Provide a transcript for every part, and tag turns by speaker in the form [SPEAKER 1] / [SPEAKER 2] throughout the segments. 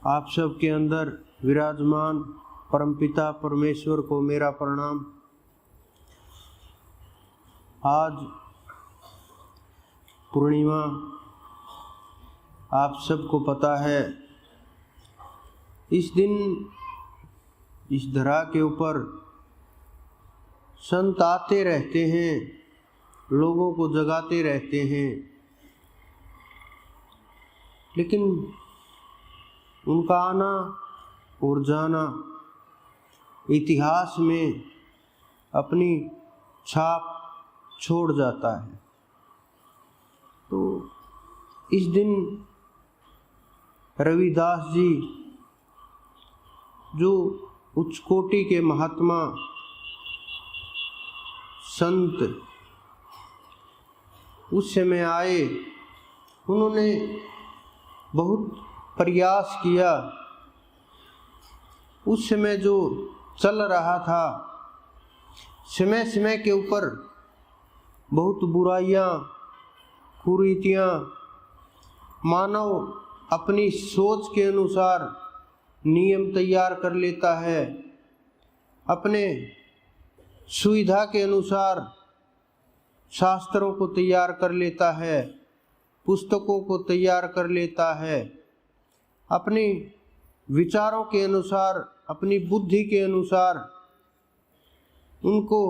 [SPEAKER 1] आप सब के अंदर विराजमान परमपिता परमेश्वर को मेरा प्रणाम। आज पूर्णिमा, आप सबको पता है इस दिन इस धरा के ऊपर संत आते रहते हैं, लोगों को जगाते रहते हैं, लेकिन उनका आना और जाना इतिहास में अपनी छाप छोड़ जाता है। तो इस दिन रविदास जी जो उच्च कोटि के महात्मा संत उस समय आए, उन्होंने बहुत प्रयास किया। उस समय जो चल रहा था, समय समय के ऊपर बहुत बुराइयां, कुरीतियां, मानव अपनी सोच के अनुसार नियम तैयार कर लेता है, अपने सुविधा के अनुसार शास्त्रों को तैयार कर लेता है, पुस्तकों को तैयार कर लेता है, अपने विचारों के अनुसार, अपनी बुद्धि के अनुसार उनको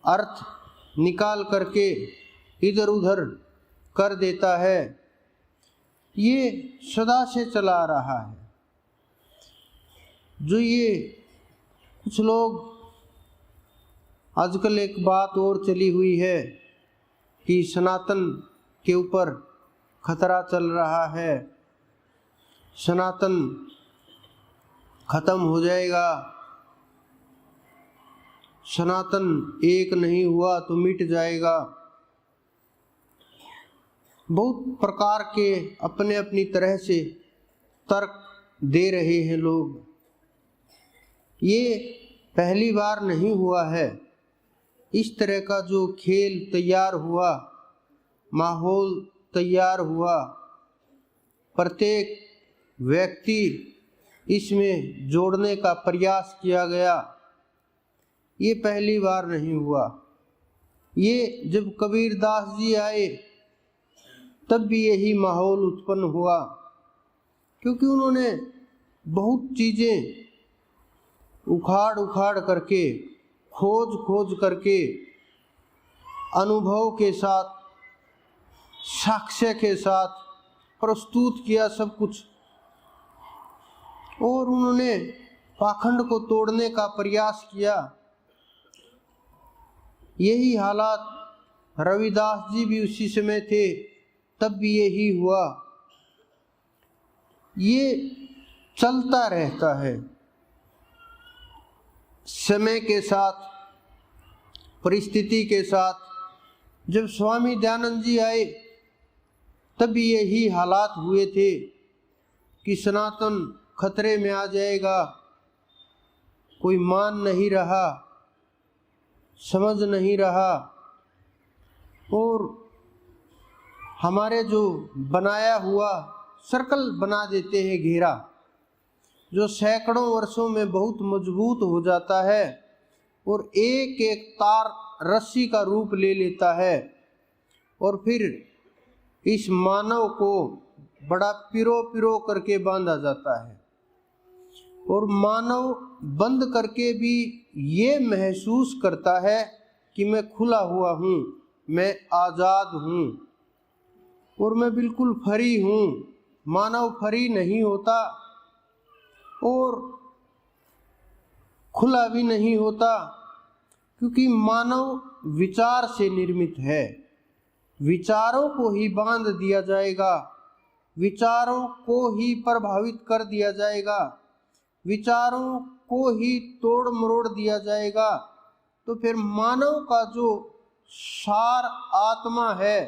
[SPEAKER 1] अर्थ निकाल करके इधर उधर कर देता है। ये सदा से चला आ रहा है। जो ये कुछ लोग, आजकल एक बात और चली हुई है कि सनातन के ऊपर खतरा चल रहा है, सनातन खत्म हो जाएगा, सनातन एक नहीं हुआ तो मिट जाएगा। बहुत प्रकार के अपने अपनी तरह से तर्क दे रहे हैं लोग। ये पहली बार नहीं हुआ है। इस तरह का जो खेल तैयार हुआ, माहौल तैयार हुआ, प्रत्येक व्यक्ति इसमें जोड़ने का प्रयास किया गया, ये पहली बार नहीं हुआ। ये जब कबीरदास जी आए तब भी यही माहौल उत्पन्न हुआ, क्योंकि उन्होंने बहुत चीज़ें उखाड़ उखाड़ करके, खोज खोज करके, अनुभव के साथ, साक्ष्य के साथ प्रस्तुत किया सब कुछ, और उन्होंने पाखंड को तोड़ने का प्रयास किया। यही हालात रविदास जी भी उसी समय थे, तब भी यही हुआ। ये चलता रहता है समय के साथ, परिस्थिति के साथ। जब स्वामी दयानंद जी आए तब भी यही हालात हुए थे कि सनातन खतरे में आ जाएगा, कोई मान नहीं रहा, समझ नहीं रहा, और हमारे जो बनाया हुआ सर्कल बना देते हैं घेरा, जो सैकड़ों वर्षों में बहुत मजबूत हो जाता है और एक एक तार रस्सी का रूप ले लेता है, और फिर इस मानव को बड़ा पिरो पिरो करके बांधा जाता है। और मानव बंद करके भी ये महसूस करता है कि मैं खुला हुआ हूँ, मैं आज़ाद हूँ और मैं बिल्कुल फ्री हूँ। मानव फ्री नहीं होता और खुला भी नहीं होता, क्योंकि मानव विचार से निर्मित है। विचारों को ही बांध दिया जाएगा, विचारों को ही प्रभावित कर दिया जाएगा, विचारों को ही तोड़ मरोड़ दिया जाएगा, तो फिर मानव का जो सार आत्मा है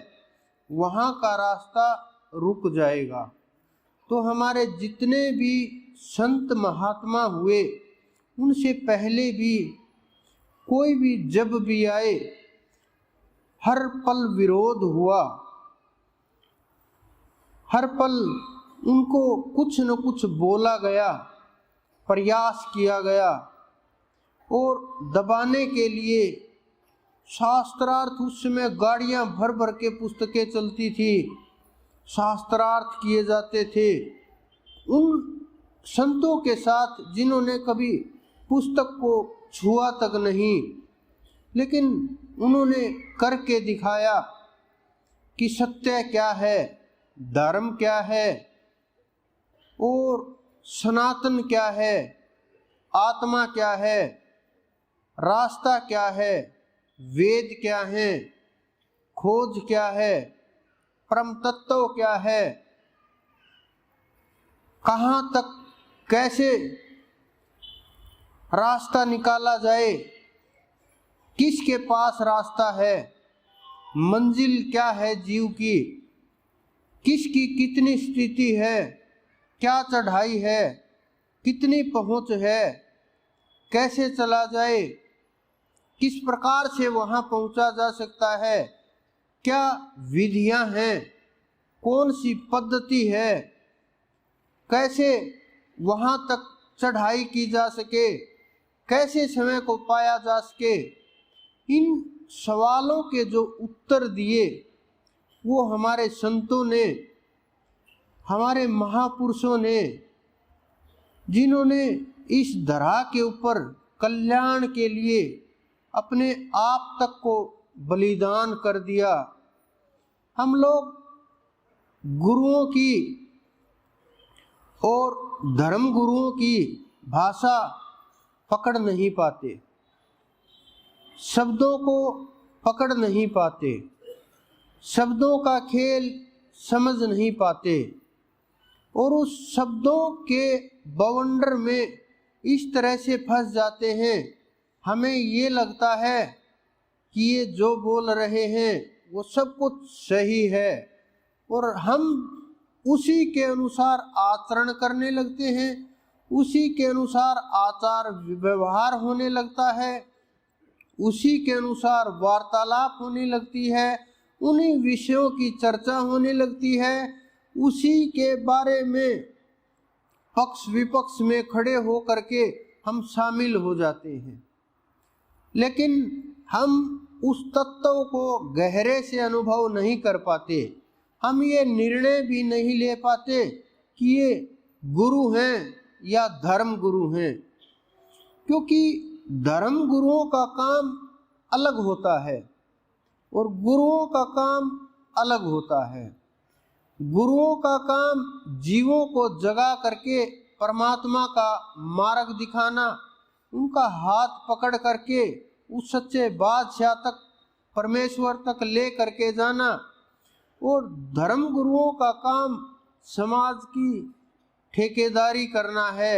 [SPEAKER 1] वहाँ का रास्ता रुक जाएगा। तो हमारे जितने भी संत महात्मा हुए, उनसे पहले भी कोई भी जब भी आए, हर पल विरोध हुआ, हर पल उनको कुछ न कुछ बोला गया, प्रयास किया गया और दबाने के लिए शास्त्रार्थ, उस समय गाड़ियां भर भर के पुस्तकें चलती थी, शास्त्रार्थ किए जाते थे। उन संतों के साथ जिन्होंने कभी पुस्तक को छुआ तक नहीं, लेकिन उन्होंने करके दिखाया कि सत्य क्या है, धर्म क्या है और सनातन क्या है, आत्मा क्या है, रास्ता क्या है, वेद क्या है, खोज क्या है, परम तत्व क्या है, कहाँ तक कैसे रास्ता निकाला जाए, किसके पास रास्ता है, मंजिल क्या है जीव की, किसकी कितनी स्थिति है, क्या चढ़ाई है, कितनी पहुंच है, कैसे चला जाए, किस प्रकार से वहां पहुंचा जा सकता है, क्या विधियां हैं, कौन सी पद्धति है, कैसे वहां तक चढ़ाई की जा सके, कैसे समय को पाया जा सके। इन सवालों के जो उत्तर दिए वो हमारे संतों ने, हमारे महापुरुषों ने, जिन्होंने इस धरा के ऊपर कल्याण के लिए अपने आप तक को बलिदान कर दिया। हम लोग गुरुओं की और धर्म गुरुओं की भाषा पकड़ नहीं पाते, शब्दों को पकड़ नहीं पाते, शब्दों का खेल समझ नहीं पाते और उस शब्दों के बवंडर में इस तरह से फंस जाते हैं, हमें ये लगता है कि ये जो बोल रहे हैं वो सब कुछ सही है और हम उसी के अनुसार आचरण करने लगते हैं, उसी के अनुसार आचार व्यवहार होने लगता है, उसी के अनुसार वार्तालाप होने लगती है, उन्हीं विषयों की चर्चा होने लगती है, उसी के बारे में पक्ष विपक्ष में खड़े हो करके हम शामिल हो जाते हैं। लेकिन हम उस तत्व को गहरे से अनुभव नहीं कर पाते, हम ये निर्णय भी नहीं ले पाते कि ये गुरु हैं या धर्म गुरु हैं, क्योंकि धर्म गुरुओं का काम अलग होता है और गुरुओं का काम अलग होता है। गुरुओं का काम जीवों को जगा करके परमात्मा का मार्ग दिखाना, उनका हाथ पकड़ करके उस सच्चे बादशाह तक, परमेश्वर तक ले करके जाना, और धर्म गुरुओं का काम समाज की ठेकेदारी करना है,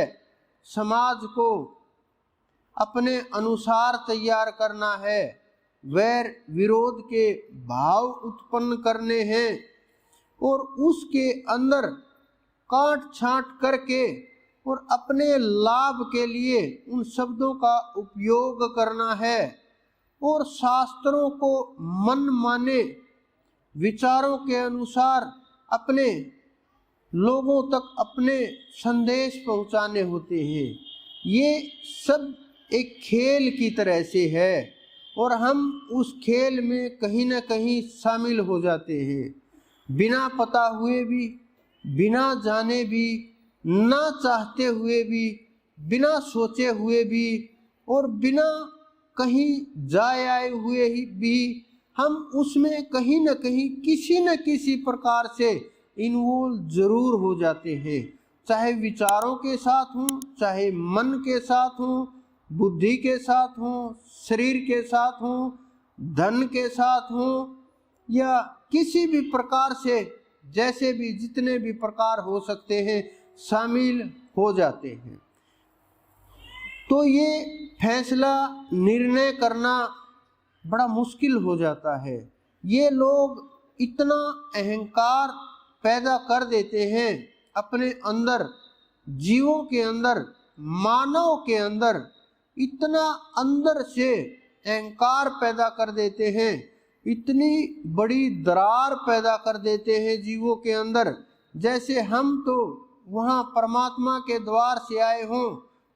[SPEAKER 1] समाज को अपने अनुसार तैयार करना है, वैर विरोध के भाव उत्पन्न करने हैं और उसके अंदर काट छांट करके और अपने लाभ के लिए उन शब्दों का उपयोग करना है और शास्त्रों को मन माने विचारों के अनुसार अपने लोगों तक अपने संदेश पहुंचाने होते हैं। ये सब एक खेल की तरह से है और हम उस खेल में कहीं ना कहीं शामिल हो जाते हैं, बिना पता हुए भी, बिना जाने भी, ना चाहते हुए भी, बिना सोचे हुए भी और बिना कहीं जाए आए हुए भी हम उसमें कहीं न कहीं किसी न किसी प्रकार से इन्वॉल्व जरूर हो जाते हैं, चाहे विचारों के साथ हों, चाहे मन के साथ हों, बुद्धि के साथ हों, शरीर के साथ हों, धन के साथ हों, या किसी भी प्रकार से, जैसे भी जितने भी प्रकार हो सकते हैं, शामिल हो जाते हैं। तो ये फैसला निर्णय करना बड़ा मुश्किल हो जाता है। ये लोग इतना अहंकार पैदा कर देते हैं अपने अंदर, जीवों के अंदर, मानव के अंदर, इतना अंदर से अहंकार पैदा कर देते हैं, इतनी बड़ी दरार पैदा कर देते हैं जीवों के अंदर जैसे हम तो वहाँ परमात्मा के द्वार से आए हों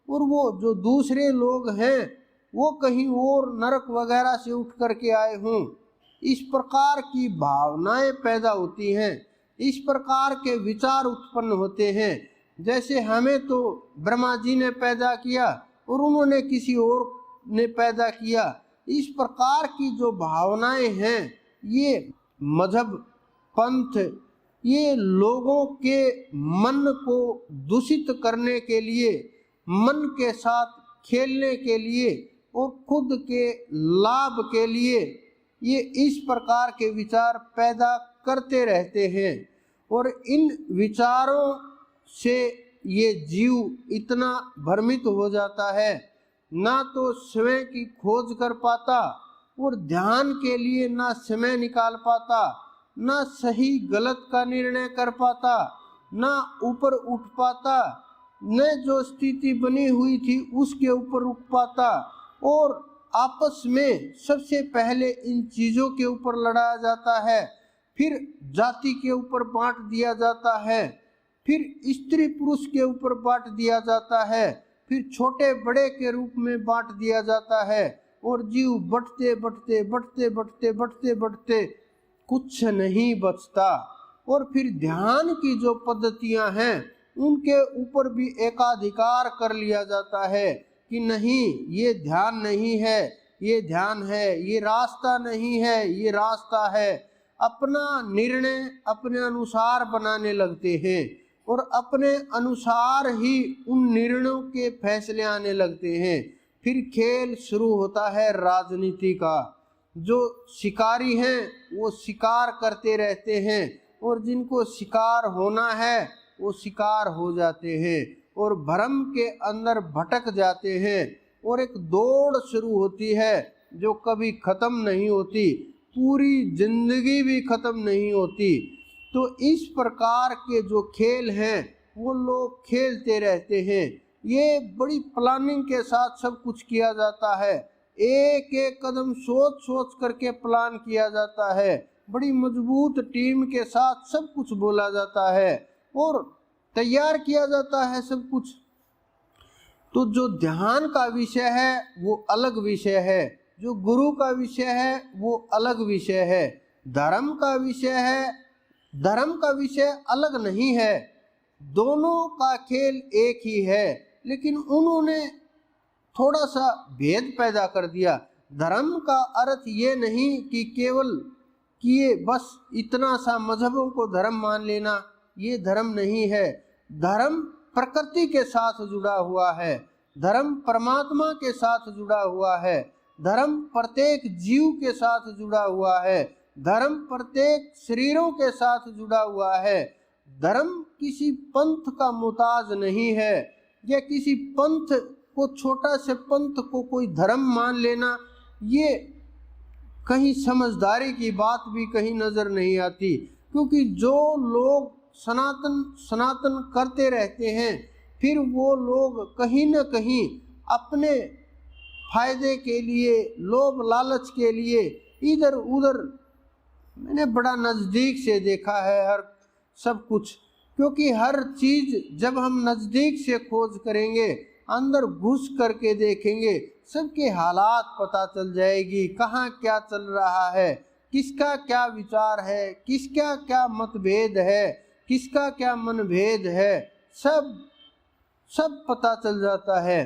[SPEAKER 1] और वो जो दूसरे लोग हैं वो कहीं और नरक वगैरह से उठ करके आए हों। इस प्रकार की भावनाएं पैदा होती हैं, इस प्रकार के विचार उत्पन्न होते हैं। जैसे हमें तो ब्रह्मा जी ने पैदा किया और उन्होंने किसी और ने पैदा किया। इस प्रकार की जो भावनाएं हैं ये मजहब, पंथ, ये लोगों के मन को दूषित करने के लिए, मन के साथ खेलने के लिए और खुद के लाभ के लिए ये इस प्रकार के विचार पैदा करते रहते हैं। और इन विचारों से ये जीव इतना भ्रमित हो जाता है, ना तो स्वयं की खोज कर पाता और ध्यान के लिए ना समय निकाल पाता, ना सही गलत का निर्णय कर पाता, ना ऊपर उठ पाता, न जो स्थिति बनी हुई थी उसके ऊपर रुक पाता। और आपस में सबसे पहले इन चीज़ों के ऊपर लड़ाया जाता है, फिर जाति के ऊपर बांट दिया जाता है, फिर स्त्री पुरुष के ऊपर बांट दिया जाता है, फिर छोटे बड़े के रूप में बांट दिया जाता है और जीव बढ़ते बढ़ते बढ़ते बढ़ते बढ़ते बढ़ते कुछ नहीं बचता। और फिर ध्यान की जो पद्धतियां हैं उनके ऊपर भी एकाधिकार कर लिया जाता है कि नहीं ये ध्यान नहीं है, ये ध्यान है, ये रास्ता नहीं है, ये रास्ता है। अपना निर्णय अपने अनुसार बनाने लगते हैं और अपने अनुसार ही उन निर्णयों के फैसले आने लगते हैं। फिर खेल शुरू होता है राजनीति का। जो शिकारी हैं वो शिकार करते रहते हैं और जिनको शिकार होना है वो शिकार हो जाते हैं और भ्रम के अंदर भटक जाते हैं और एक दौड़ शुरू होती है जो कभी खत्म नहीं होती, पूरी जिंदगी भी खत्म नहीं होती। तो इस प्रकार के जो खेल हैं वो लोग खेलते रहते हैं। ये बड़ी प्लानिंग के साथ सब कुछ किया जाता है, एक एक कदम सोच सोच करके प्लान किया जाता है, बड़ी मजबूत टीम के साथ सब कुछ बोला जाता है और तैयार किया जाता है सब कुछ। तो जो ध्यान का विषय है वो अलग विषय है, जो गुरु का विषय है वो अलग विषय है, धर्म का विषय है, धर्म का विषय अलग नहीं है। दोनों का खेल एक ही है, लेकिन उन्होंने थोड़ा सा भेद पैदा कर दिया। धर्म का अर्थ ये नहीं कि केवल किए बस इतना सा मजहबों को धर्म मान लेना, ये धर्म नहीं है। धर्म प्रकृति के साथ जुड़ा हुआ है, धर्म परमात्मा के साथ जुड़ा हुआ है, धर्म प्रत्येक जीव के साथ जुड़ा हुआ है, धर्म प्रत्येक शरीरों के साथ जुड़ा हुआ है। धर्म किसी पंथ का मुताज नहीं है, या किसी पंथ को, छोटा से पंथ को कोई धर्म मान लेना, ये कहीं समझदारी की बात भी कहीं नजर नहीं आती। क्योंकि जो लोग सनातन करते रहते हैं, फिर वो लोग कहीं न कहीं अपने फायदे के लिए, लोभ लालच के लिए इधर उधर, मैंने बड़ा नज़दीक से देखा है हर सब कुछ। क्योंकि हर चीज़ जब हम नज़दीक से खोज करेंगे, अंदर घुस करके देखेंगे, सबके हालात पता चल जाएगी, कहाँ क्या चल रहा है, किसका क्या विचार है, किसका क्या मतभेद है, किसका क्या मनभेद है, सब पता चल जाता है।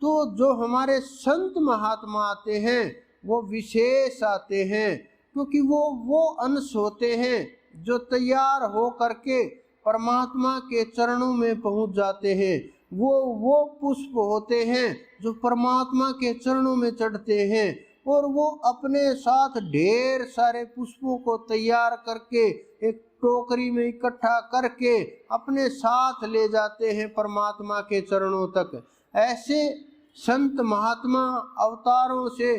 [SPEAKER 1] तो जो हमारे संत महात्मा आते हैं वो विशेष आते हैं, क्योंकि वो अंश होते हैं जो तैयार हो करके परमात्मा के चरणों में पहुंच जाते हैं। वो पुष्प होते हैं जो परमात्मा के चरणों में चढ़ते हैं और वो अपने साथ ढेर सारे पुष्पों को तैयार करके एक टोकरी में इकट्ठा करके अपने साथ ले जाते हैं परमात्मा के चरणों तक। ऐसे संत महात्मा अवतारों से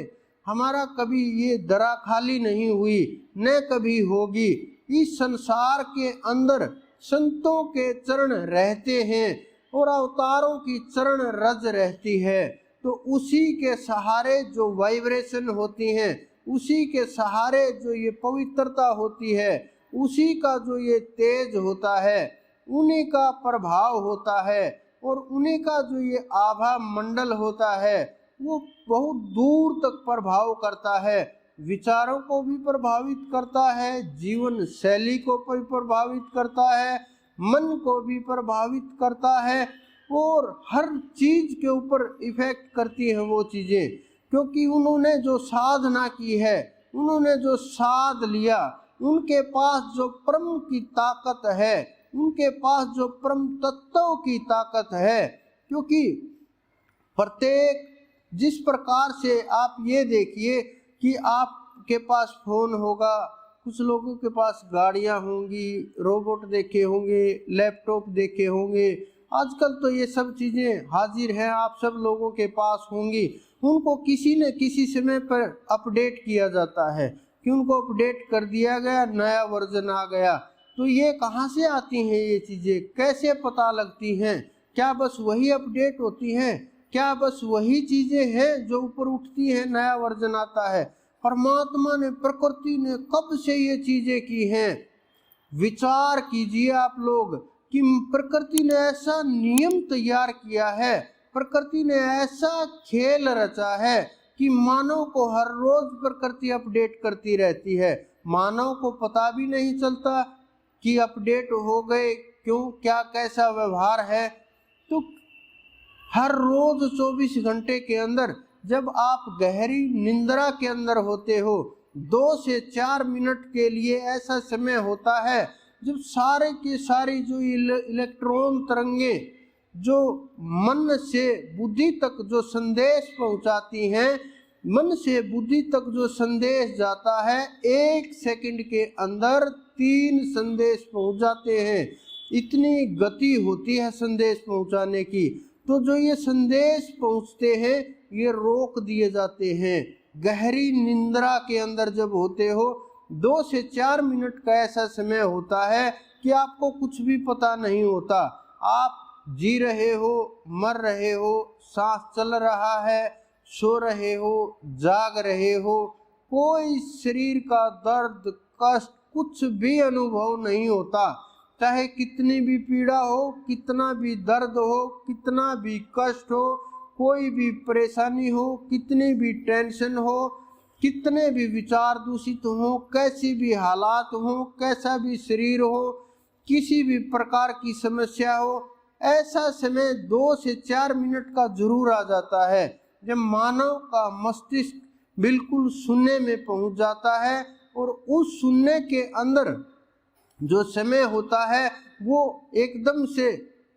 [SPEAKER 1] हमारा कभी ये दरा खाली नहीं हुई, न कभी होगी। इस संसार के अंदर संतों के चरण रहते हैं और अवतारों की चरण रज रहती है। तो उसी के सहारे जो वाइब्रेशन होती हैं, उसी के सहारे जो ये पवित्रता होती है, उसी का जो ये तेज होता है, उन्हीं का प्रभाव होता है, और उन्हीं का जो ये आभा मंडल होता है वो बहुत दूर तक प्रभाव करता है। विचारों को भी प्रभावित करता है, जीवन शैली को भी प्रभावित करता है, मन को भी प्रभावित करता है, और हर चीज के ऊपर इफेक्ट करती है वो चीजें। क्योंकि उन्होंने जो साधना की है, उन्होंने जो साध लिया, उनके पास जो परम की ताकत है, उनके पास जो परम तत्व की ताकत है। क्योंकि प्रत्येक, जिस प्रकार से आप ये देखिए कि आपके पास फोन होगा, कुछ लोगों के पास गाड़ियां होंगी, रोबोट देखे होंगे, लैपटॉप देखे होंगे, आजकल तो ये सब चीज़ें हाजिर हैं, आप सब लोगों के पास होंगी। उनको किसी न किसी समय पर अपडेट किया जाता है कि उनको अपडेट कर दिया गया, नया वर्जन आ गया। तो ये कहाँ से आती हैं ये चीज़ें, कैसे पता लगती हैं? क्या बस वही अपडेट होती हैं? क्या बस वही चीज़ें हैं जो ऊपर उठती हैं, नया वर्जन आता है? परमात्मा ने, प्रकृति ने कब से ये चीज़ें की हैं? विचार कीजिए आप लोग कि प्रकृति ने ऐसा नियम तैयार किया है, प्रकृति ने ऐसा खेल रचा है कि मानव को हर रोज प्रकृति अपडेट करती रहती है। मानव को पता भी नहीं चलता कि अपडेट हो गए, क्यों, क्या, कैसा व्यवहार है। तो हर रोज 24 घंटे के अंदर जब आप गहरी निंद्रा के अंदर होते हो, 2 से 4 मिनट के लिए ऐसा समय होता है जब सारे की सारी जो इलेक्ट्रॉन तरंगे जो मन से बुद्धि तक जो संदेश पहुंचाती हैं, मन से बुद्धि तक जो संदेश जाता है, 1 सेकंड के अंदर 3 संदेश पहुंच जाते हैं। इतनी गति होती है संदेश पहुंचाने की। तो जो ये संदेश पहुंचते हैं ये रोक दिए जाते हैं। गहरी निंद्रा के अंदर जब होते हो, 2 से 4 मिनट का ऐसा समय होता है कि आपको कुछ भी पता नहीं होता। आप जी रहे हो, मर रहे हो, सांस चल रहा है, सो रहे हो, जाग रहे हो, कोई शरीर का दर्द, कष्ट कुछ भी अनुभव नहीं होता। चाहे कितनी भी पीड़ा हो, कितना भी दर्द हो, कितना भी कष्ट हो, कोई भी परेशानी हो, कितनी भी टेंशन हो, कितने भी विचार दूषित हो, कैसी भी हालात हो, कैसा भी शरीर हो, किसी भी प्रकार की समस्या हो, ऐसा समय 2 से 4 मिनट का जरूर आ जाता है जब मानव का मस्तिष्क बिल्कुल शून्य में पहुंच जाता है। और उस शून्य के अंदर जो समय होता है वो एकदम से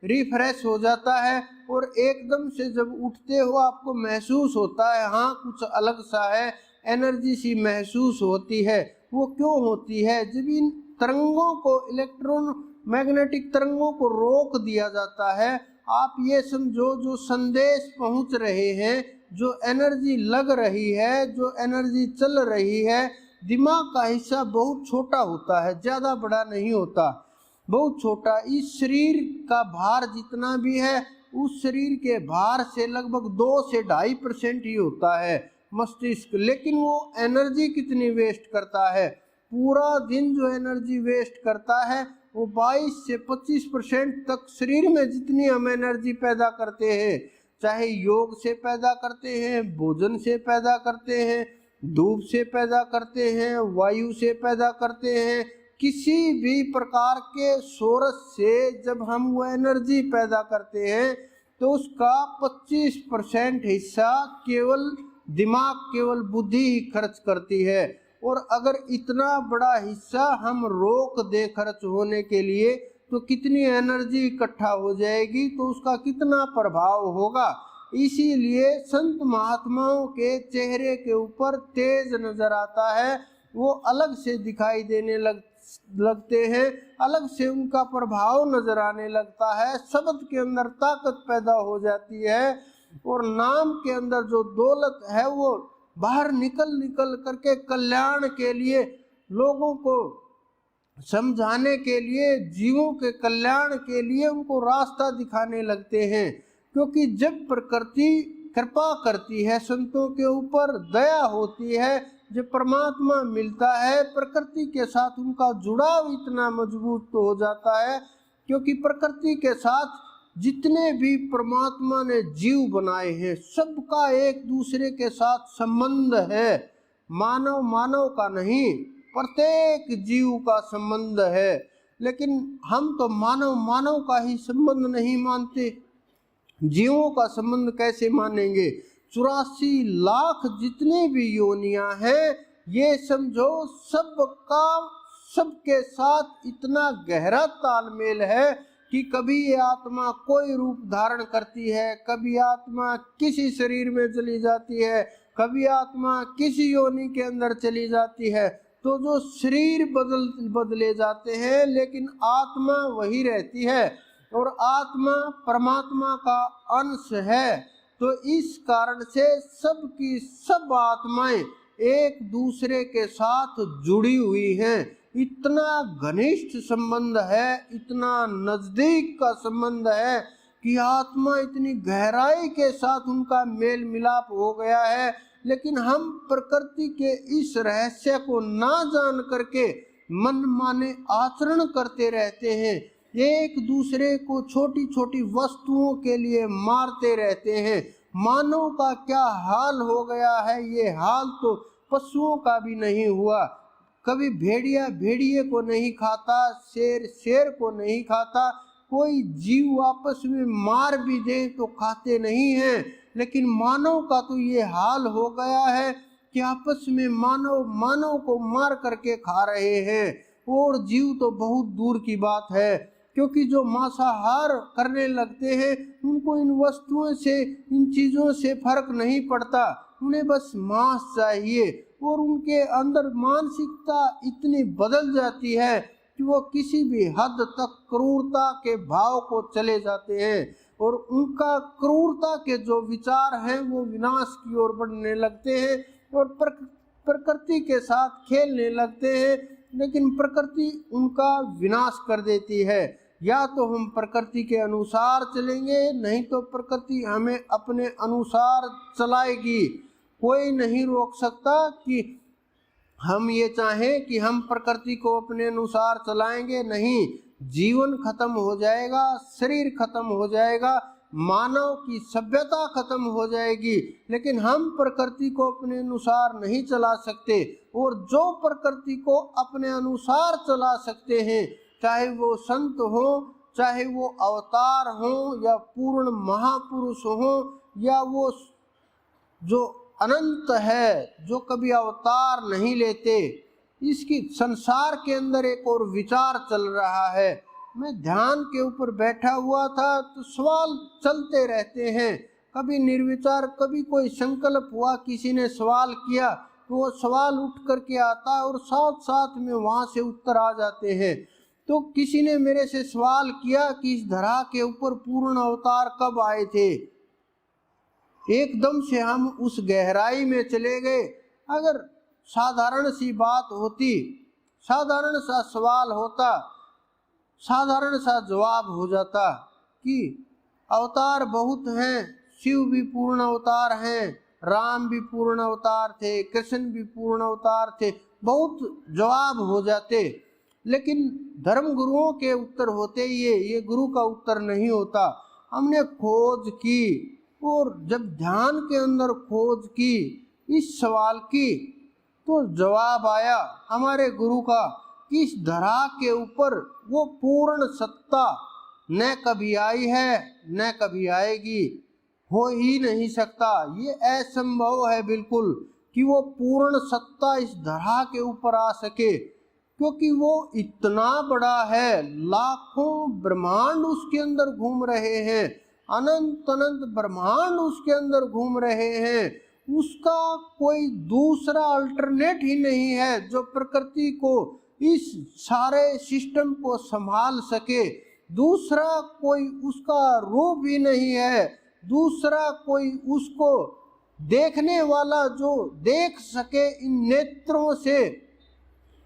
[SPEAKER 1] रिफ्रेश हो जाता है, और एकदम से जब उठते हो आपको महसूस होता है हाँ कुछ अलग सा है, एनर्जी सी महसूस होती है। वो क्यों होती है? जब इन तरंगों को, इलेक्ट्रोन मैग्नेटिक तरंगों को रोक दिया जाता है। आप ये समझो, जो संदेश पहुंच रहे हैं, जो एनर्जी लग रही है, जो एनर्जी चल रही है, दिमाग का हिस्सा बहुत छोटा होता है, ज़्यादा बड़ा नहीं होता, बहुत छोटा। इस शरीर का भार जितना भी है, उस शरीर के भार से लगभग 2 से 2.5% ही होता है मस्तिष्क। लेकिन वो एनर्जी कितनी वेस्ट करता है? पूरा दिन जो एनर्जी वेस्ट करता है वो 22 से 25% तक शरीर में जितनी हम एनर्जी पैदा करते हैं, चाहे योग से पैदा करते हैं, भोजन से पैदा करते हैं, धूप से पैदा करते हैं, वायु से पैदा करते हैं, किसी भी प्रकार के सोर्स से जब हम वो एनर्जी पैदा करते हैं तो उसका 25% हिस्सा केवल दिमाग, केवल बुद्धि ही खर्च करती है। और अगर इतना बड़ा हिस्सा हम रोक दे खर्च होने के लिए तो कितनी एनर्जी इकट्ठा हो जाएगी, तो उसका कितना प्रभाव होगा। इसीलिए संत महात्माओं के चेहरे के ऊपर तेज नजर आता है, वो अलग से दिखाई देने लगते हैं, अलग से उनका प्रभाव नजर आने लगता है, शब्द के अंदर ताकत पैदा हो जाती है, और नाम के अंदर जो दौलत है वो बाहर निकल करके कल्याण के लिए, लोगों को समझाने के लिए, जीवों के कल्याण के लिए उनको रास्ता दिखाने लगते हैं। क्योंकि जब प्रकृति कृपा करती है, संतों के ऊपर दया होती है, जब परमात्मा मिलता है प्रकृति के साथ उनका जुड़ाव इतना मजबूत तो हो जाता है, क्योंकि प्रकृति के साथ जितने भी परमात्मा ने जीव बनाए हैं सबका एक दूसरे के साथ संबंध है। मानव मानव का नहीं, प्रत्येक जीव का संबंध है। लेकिन हम तो मानव मानव का ही संबंध नहीं मानते, जीवों का संबंध कैसे मानेंगे। 84 लाख जितने भी योनियां हैं, ये समझो सबका सबके साथ इतना गहरा तालमेल है कि कभी ये आत्मा कोई रूप धारण करती है, कभी आत्मा किसी शरीर में चली जाती है, कभी आत्मा किसी योनि के अंदर चली जाती है। तो जो शरीर बदले जाते हैं लेकिन आत्मा वही रहती है, और आत्मा परमात्मा का अंश है। तो इस कारण से सबकी सब आत्माएं एक दूसरे के साथ जुड़ी हुई हैं। इतना घनिष्ठ संबंध है, इतना नजदीक का संबंध है कि आत्मा इतनी गहराई के साथ उनका मेल मिलाप हो गया है। लेकिन हम प्रकृति के इस रहस्य को ना जान करके मन माने आचरण करते रहते हैं, एक दूसरे को छोटी छोटी वस्तुओं के लिए मारते रहते हैं। मानव का क्या हाल हो गया है, ये हाल तो पशुओं का भी नहीं हुआ। कभी भेड़िया भेड़िए को नहीं खाता, शेर शेर को नहीं खाता, कोई जीव आपस में मार भी दे तो खाते नहीं हैं। लेकिन मानव का तो ये हाल हो गया है कि आपस में मानव मानव को मार करके खा रहे हैं। और जीव तो बहुत दूर की बात है, क्योंकि जो मांसाहार करने लगते हैं उनको इन वस्तुओं से, इन चीज़ों से फर्क नहीं पड़ता, उन्हें बस मांस चाहिए। और उनके अंदर मानसिकता इतनी बदल जाती है कि वो किसी भी हद तक क्रूरता के भाव को चले जाते हैं, और उनका क्रूरता के जो विचार हैं वो विनाश की ओर बढ़ने लगते हैं और प्रकृति के साथ खेलने लगते हैं। लेकिन प्रकृति उनका विनाश कर देती है। या तो हम प्रकृति के अनुसार चलेंगे, नहीं तो प्रकृति हमें अपने अनुसार चलाएगी। कोई नहीं रोक सकता कि हम ये चाहें कि हम प्रकृति को अपने अनुसार चलाएंगे, नहीं। जीवन खत्म हो जाएगा, शरीर खत्म हो जाएगा, मानव की सभ्यता खत्म हो जाएगी, लेकिन हम प्रकृति को अपने अनुसार नहीं चला सकते। और जो प्रकृति को अपने अनुसार चला सकते हैं, चाहे वो संत हो, चाहे वो अवतार हो, या पूर्ण महापुरुष हो, या वो जो अनंत है, जो कभी अवतार नहीं लेते। इसकी संसार के अंदर एक और विचार चल रहा है। मैं ध्यान के ऊपर बैठा हुआ था तो सवाल चलते रहते हैं, कभी निर्विचार, कभी कोई संकल्प हुआ, किसी ने सवाल किया तो वो सवाल उठ करके आता है और साथ साथ में वहाँ से उत्तर आ जाते हैं। तो किसी ने मेरे से सवाल किया कि इस धरा के ऊपर पूर्ण अवतार कब आए थे। एकदम से हम उस गहराई में चले गए। अगर साधारण सी बात होती, साधारण सा सवाल होता, साधारण सा जवाब हो जाता कि अवतार बहुत हैं, शिव भी पूर्ण अवतार हैं, राम भी पूर्ण अवतार थे, कृष्ण भी पूर्ण अवतार थे, बहुत जवाब हो जाते। लेकिन धर्म गुरुओं के उत्तर होते ये गुरु का उत्तर नहीं होता। हमने खोज की, और जब ध्यान के अंदर खोज की इस सवाल की, तो जवाब आया हमारे गुरु का कि इस धरा के ऊपर वो पूर्ण सत्ता न कभी आई है न कभी आएगी, हो ही नहीं सकता। ये असंभव है बिल्कुल कि वो पूर्ण सत्ता इस धरा के ऊपर आ सके, क्योंकि वो इतना बड़ा है, लाखों ब्रह्मांड उसके अंदर घूम रहे हैं, अनंत अनंत ब्रह्मांड उसके अंदर घूम रहे हैं। उसका कोई दूसरा अल्टरनेट ही नहीं है जो प्रकृति को, इस सारे सिस्टम को संभाल सके। दूसरा कोई उसका रूप ही नहीं है, दूसरा कोई उसको देखने वाला जो देख सके इन नेत्रों से,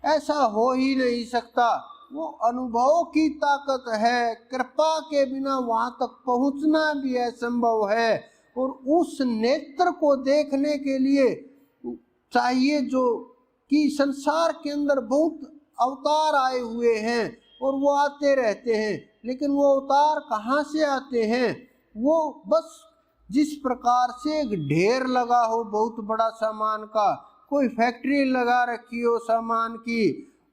[SPEAKER 1] ऐसा हो ही नहीं सकता। वो अनुभव की ताकत है, कृपा के बिना वहां तक पहुंचना भी असंभव है। और उस नेत्र को देखने के लिए चाहिए जो कि संसार के अंदर बहुत अवतार आए हुए हैं और वो आते रहते हैं, लेकिन वो अवतार कहाँ से आते हैं? वो बस जिस प्रकार से एक ढेर लगा हो बहुत बड़ा सामान का, कोई फैक्ट्री लगा रखी हो सामान की,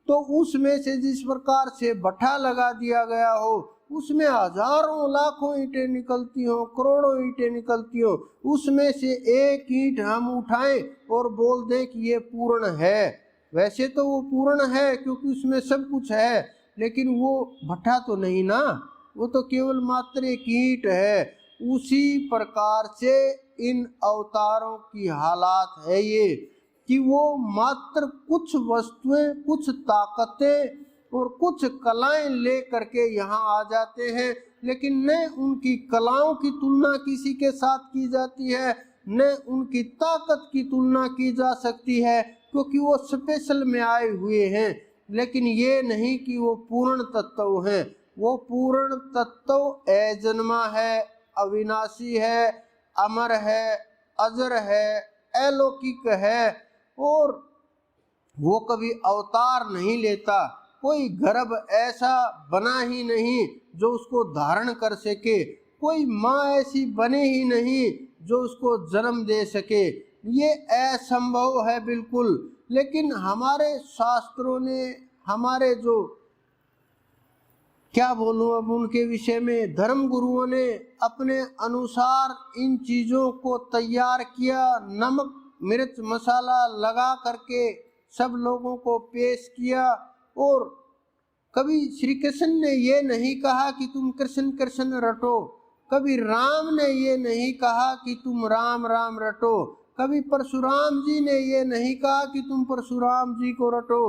[SPEAKER 1] तो उसमें से जिस प्रकार से भट्ठा लगा दिया गया हो, उसमें हजारों लाखों ईंटें निकलती हो, करोड़ों ईंटें निकलती हो, उसमें से एक ईंट हम उठाएं और बोल दें कि ये पूर्ण है। वैसे तो वो पूर्ण है क्योंकि उसमें सब कुछ है, लेकिन वो भट्ठा तो नहीं ना, वो तो केवल मात्र एक ईंट है। उसी प्रकार से इन अवतारों की हालात है ये कि वो मात्र कुछ वस्तुएं, कुछ ताकतें और कुछ कलाएं ले करके यहाँ आ जाते हैं, लेकिन न उनकी कलाओं की तुलना किसी के साथ की जाती है, न उनकी ताकत की तुलना की जा सकती है, क्योंकि वो स्पेशल में आए हुए हैं। लेकिन ये नहीं कि वो पूर्ण तत्व हैं। वो पूर्ण तत्व अजन्मा है, अविनाशी है, अमर है, अजर है, अलौकिक है, और वो कभी अवतार नहीं लेता। कोई गर्भ ऐसा बना ही नहीं जो उसको धारण कर सके, कोई माँ ऐसी बने ही नहीं जो उसको जन्म दे सके, ये असंभव है बिल्कुल। लेकिन हमारे शास्त्रों ने, हमारे जो क्या बोलूं अब उनके विषय में, धर्म गुरुओं ने अपने अनुसार इन चीज़ों को तैयार किया, नमक मिर्च मसाला लगा करके सब लोगों को पेश किया। और कभी श्री कृष्ण ने ये नहीं कहा कि तुम कृष्ण कृष्ण रटो, कभी राम ने ये नहीं कहा कि तुम राम राम रटो, कभी परशुराम जी ने ये नहीं कहा कि तुम परशुराम जी को रटो,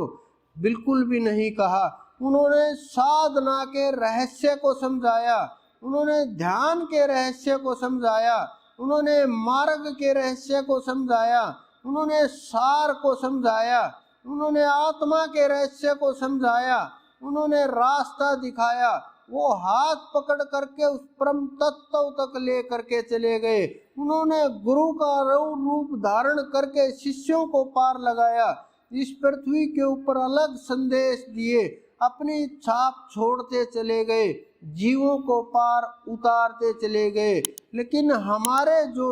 [SPEAKER 1] बिल्कुल भी नहीं कहा। उन्होंने साधना के रहस्य को समझाया, उन्होंने ध्यान के रहस्य को समझाया, उन्होंने मार्ग के रहस्य को समझाया, उन्होंने सार को समझाया, उन्होंने आत्मा के रहस्य को समझाया, उन्होंने रास्ता दिखाया। वो हाथ पकड़ करके उस परम तत्व तक ले करके चले गए। उन्होंने गुरु का रूप धारण करके शिष्यों को पार लगाया, इस पृथ्वी के ऊपर अलग संदेश दिए, अपनी छाप छोड़ते चले गए, जीवों को पार उतारते चले गए। लेकिन हमारे जो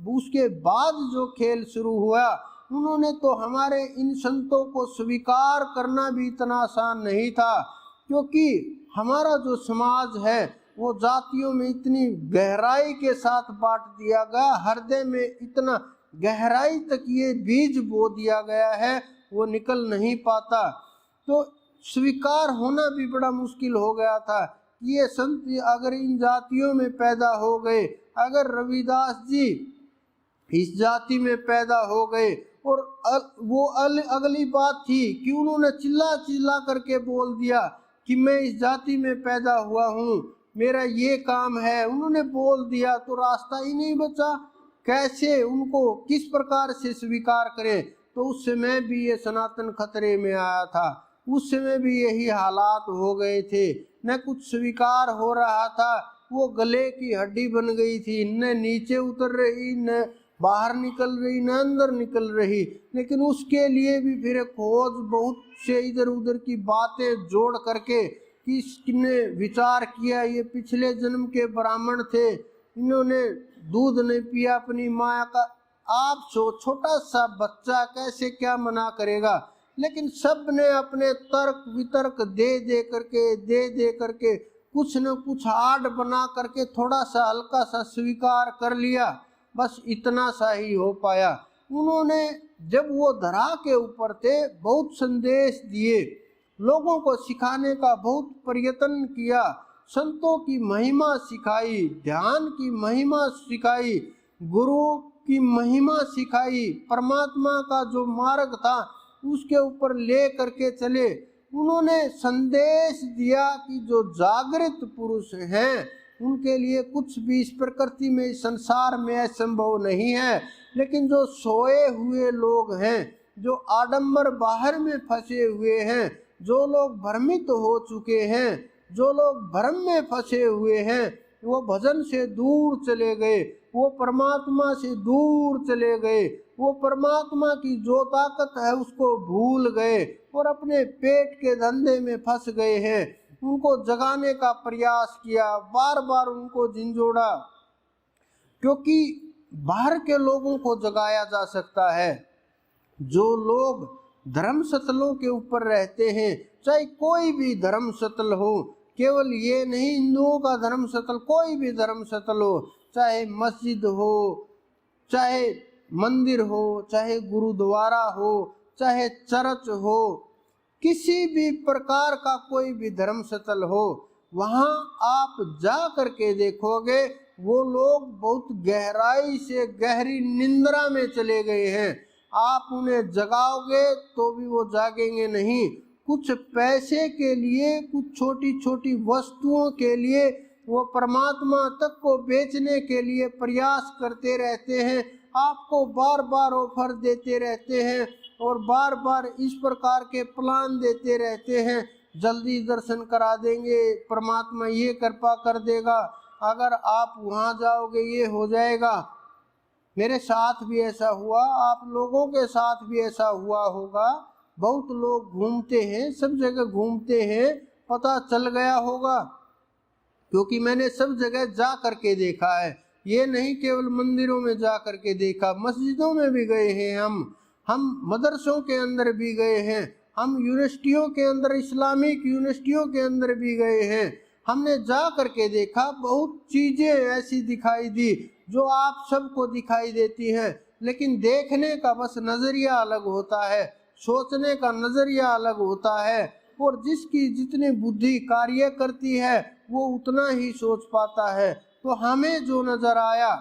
[SPEAKER 1] उसके बाद जो खेल शुरू हुआ, उन्होंने तो हमारे इन संतों को स्वीकार करना भी इतना आसान नहीं था, क्योंकि हमारा जो समाज है वो जातियों में इतनी गहराई के साथ बांट दिया गया, हृदय में इतना गहराई तक ये बीज बो दिया गया है, वो निकल नहीं पाता। तो स्वीकार होना भी बड़ा मुश्किल हो गया था। ये संत अगर इन जातियों में पैदा हो गए, अगर रविदास जी इस जाति में पैदा हो गए, और वो अगली बात थी कि उन्होंने चिल्ला चिल्ला करके बोल दिया कि मैं इस जाति में पैदा हुआ हूँ, मेरा ये काम है, उन्होंने बोल दिया, तो रास्ता ही नहीं बचा। कैसे उनको किस प्रकार से स्वीकार करें? तो उस समय भी ये सनातन खतरे में आया था, उस समय भी यही हालात हो गए थे, न कुछ स्वीकार हो रहा था, वो गले की हड्डी बन गई थी, न नीचे उतर रही, न बाहर निकल रही, न अंदर निकल रही। लेकिन उसके लिए भी फिर खोज बहुत से इधर उधर की बातें जोड़ करके किसने विचार किया, ये पिछले जन्म के ब्राह्मण थे, इन्होंने दूध नहीं पिया अपनी माँ का। आप छोटा सा बच्चा कैसे क्या मना करेगा? लेकिन सब ने अपने तर्क वितर्क दे करके कुछ न कुछ आड़ बना करके थोड़ा सा हल्का सा स्वीकार कर लिया, बस इतना सा ही हो पाया। उन्होंने जब वो धरा के ऊपर थे बहुत संदेश दिए, लोगों को सिखाने का बहुत प्रयत्न किया, संतों की महिमा सिखाई, ध्यान की महिमा सिखाई, गुरुओं की महिमा सिखाई, परमात्मा का जो मार्ग था उसके ऊपर ले करके चले। उन्होंने संदेश दिया कि जो जागृत पुरुष हैं उनके लिए कुछ भी इस प्रकृति में, इस संसार में असंभव नहीं है। लेकिन जो सोए हुए लोग हैं, जो आडंबर बाहर में फंसे हुए हैं, जो लोग भ्रमित हो चुके हैं, जो लोग भ्रम में फंसे हुए हैं, वो भजन से दूर चले गए, वो परमात्मा से दूर चले गए, वो परमात्मा की जो ताकत है उसको भूल गए और अपने पेट के धंधे में फंस गए हैं। उनको जगाने का प्रयास किया, बार बार उनको झिंझोड़ा, क्योंकि बाहर के लोगों को जगाया जा सकता है। जो लोग धर्मस्थलों के ऊपर रहते हैं, चाहे कोई भी धर्मस्थल हो, केवल ये नहीं हिंदुओं का धर्मस्थल, कोई भी धर्मस्थल हो, चाहे मस्जिद हो, चाहे मंदिर हो, चाहे गुरुद्वारा हो, चाहे चर्च हो, किसी भी प्रकार का कोई भी धर्मस्थल हो, वहाँ आप जा करके देखोगे वो लोग बहुत गहराई से गहरी निंद्रा में चले गए हैं। आप उन्हें जगाओगे तो भी वो जागेंगे नहीं। कुछ पैसे के लिए, कुछ छोटी छोटी वस्तुओं के लिए वो परमात्मा तक को बेचने के लिए प्रयास करते रहते हैं। आपको बार बार ऑफर देते रहते हैं और बार बार इस प्रकार के प्लान देते रहते हैं, जल्दी दर्शन करा देंगे, परमात्मा ये कृपा कर देगा, अगर आप वहाँ जाओगे ये हो जाएगा। मेरे साथ भी ऐसा हुआ, आप लोगों के साथ भी ऐसा हुआ होगा। बहुत लोग घूमते हैं, सब जगह घूमते हैं, पता चल गया होगा, क्योंकि मैंने सब जगह जा करके देखा है। ये नहीं केवल मंदिरों में जा करके देखा, मस्जिदों में भी गए हैं हम मदरसों के अंदर भी गए हैं, हम यूनिवर्सिटियों के अंदर, इस्लामिक यूनिवर्सिटियों के अंदर भी गए हैं। हमने जा करके देखा, बहुत चीज़ें ऐसी दिखाई दी जो आप सबको दिखाई देती हैं, लेकिन देखने का बस नज़रिया अलग होता है, सोचने का नज़रिया अलग होता है, और जिसकी जितनी बुद्धि कार्य करती है वो उतना ही सोच पाता है। तो हमें जो नज़र आया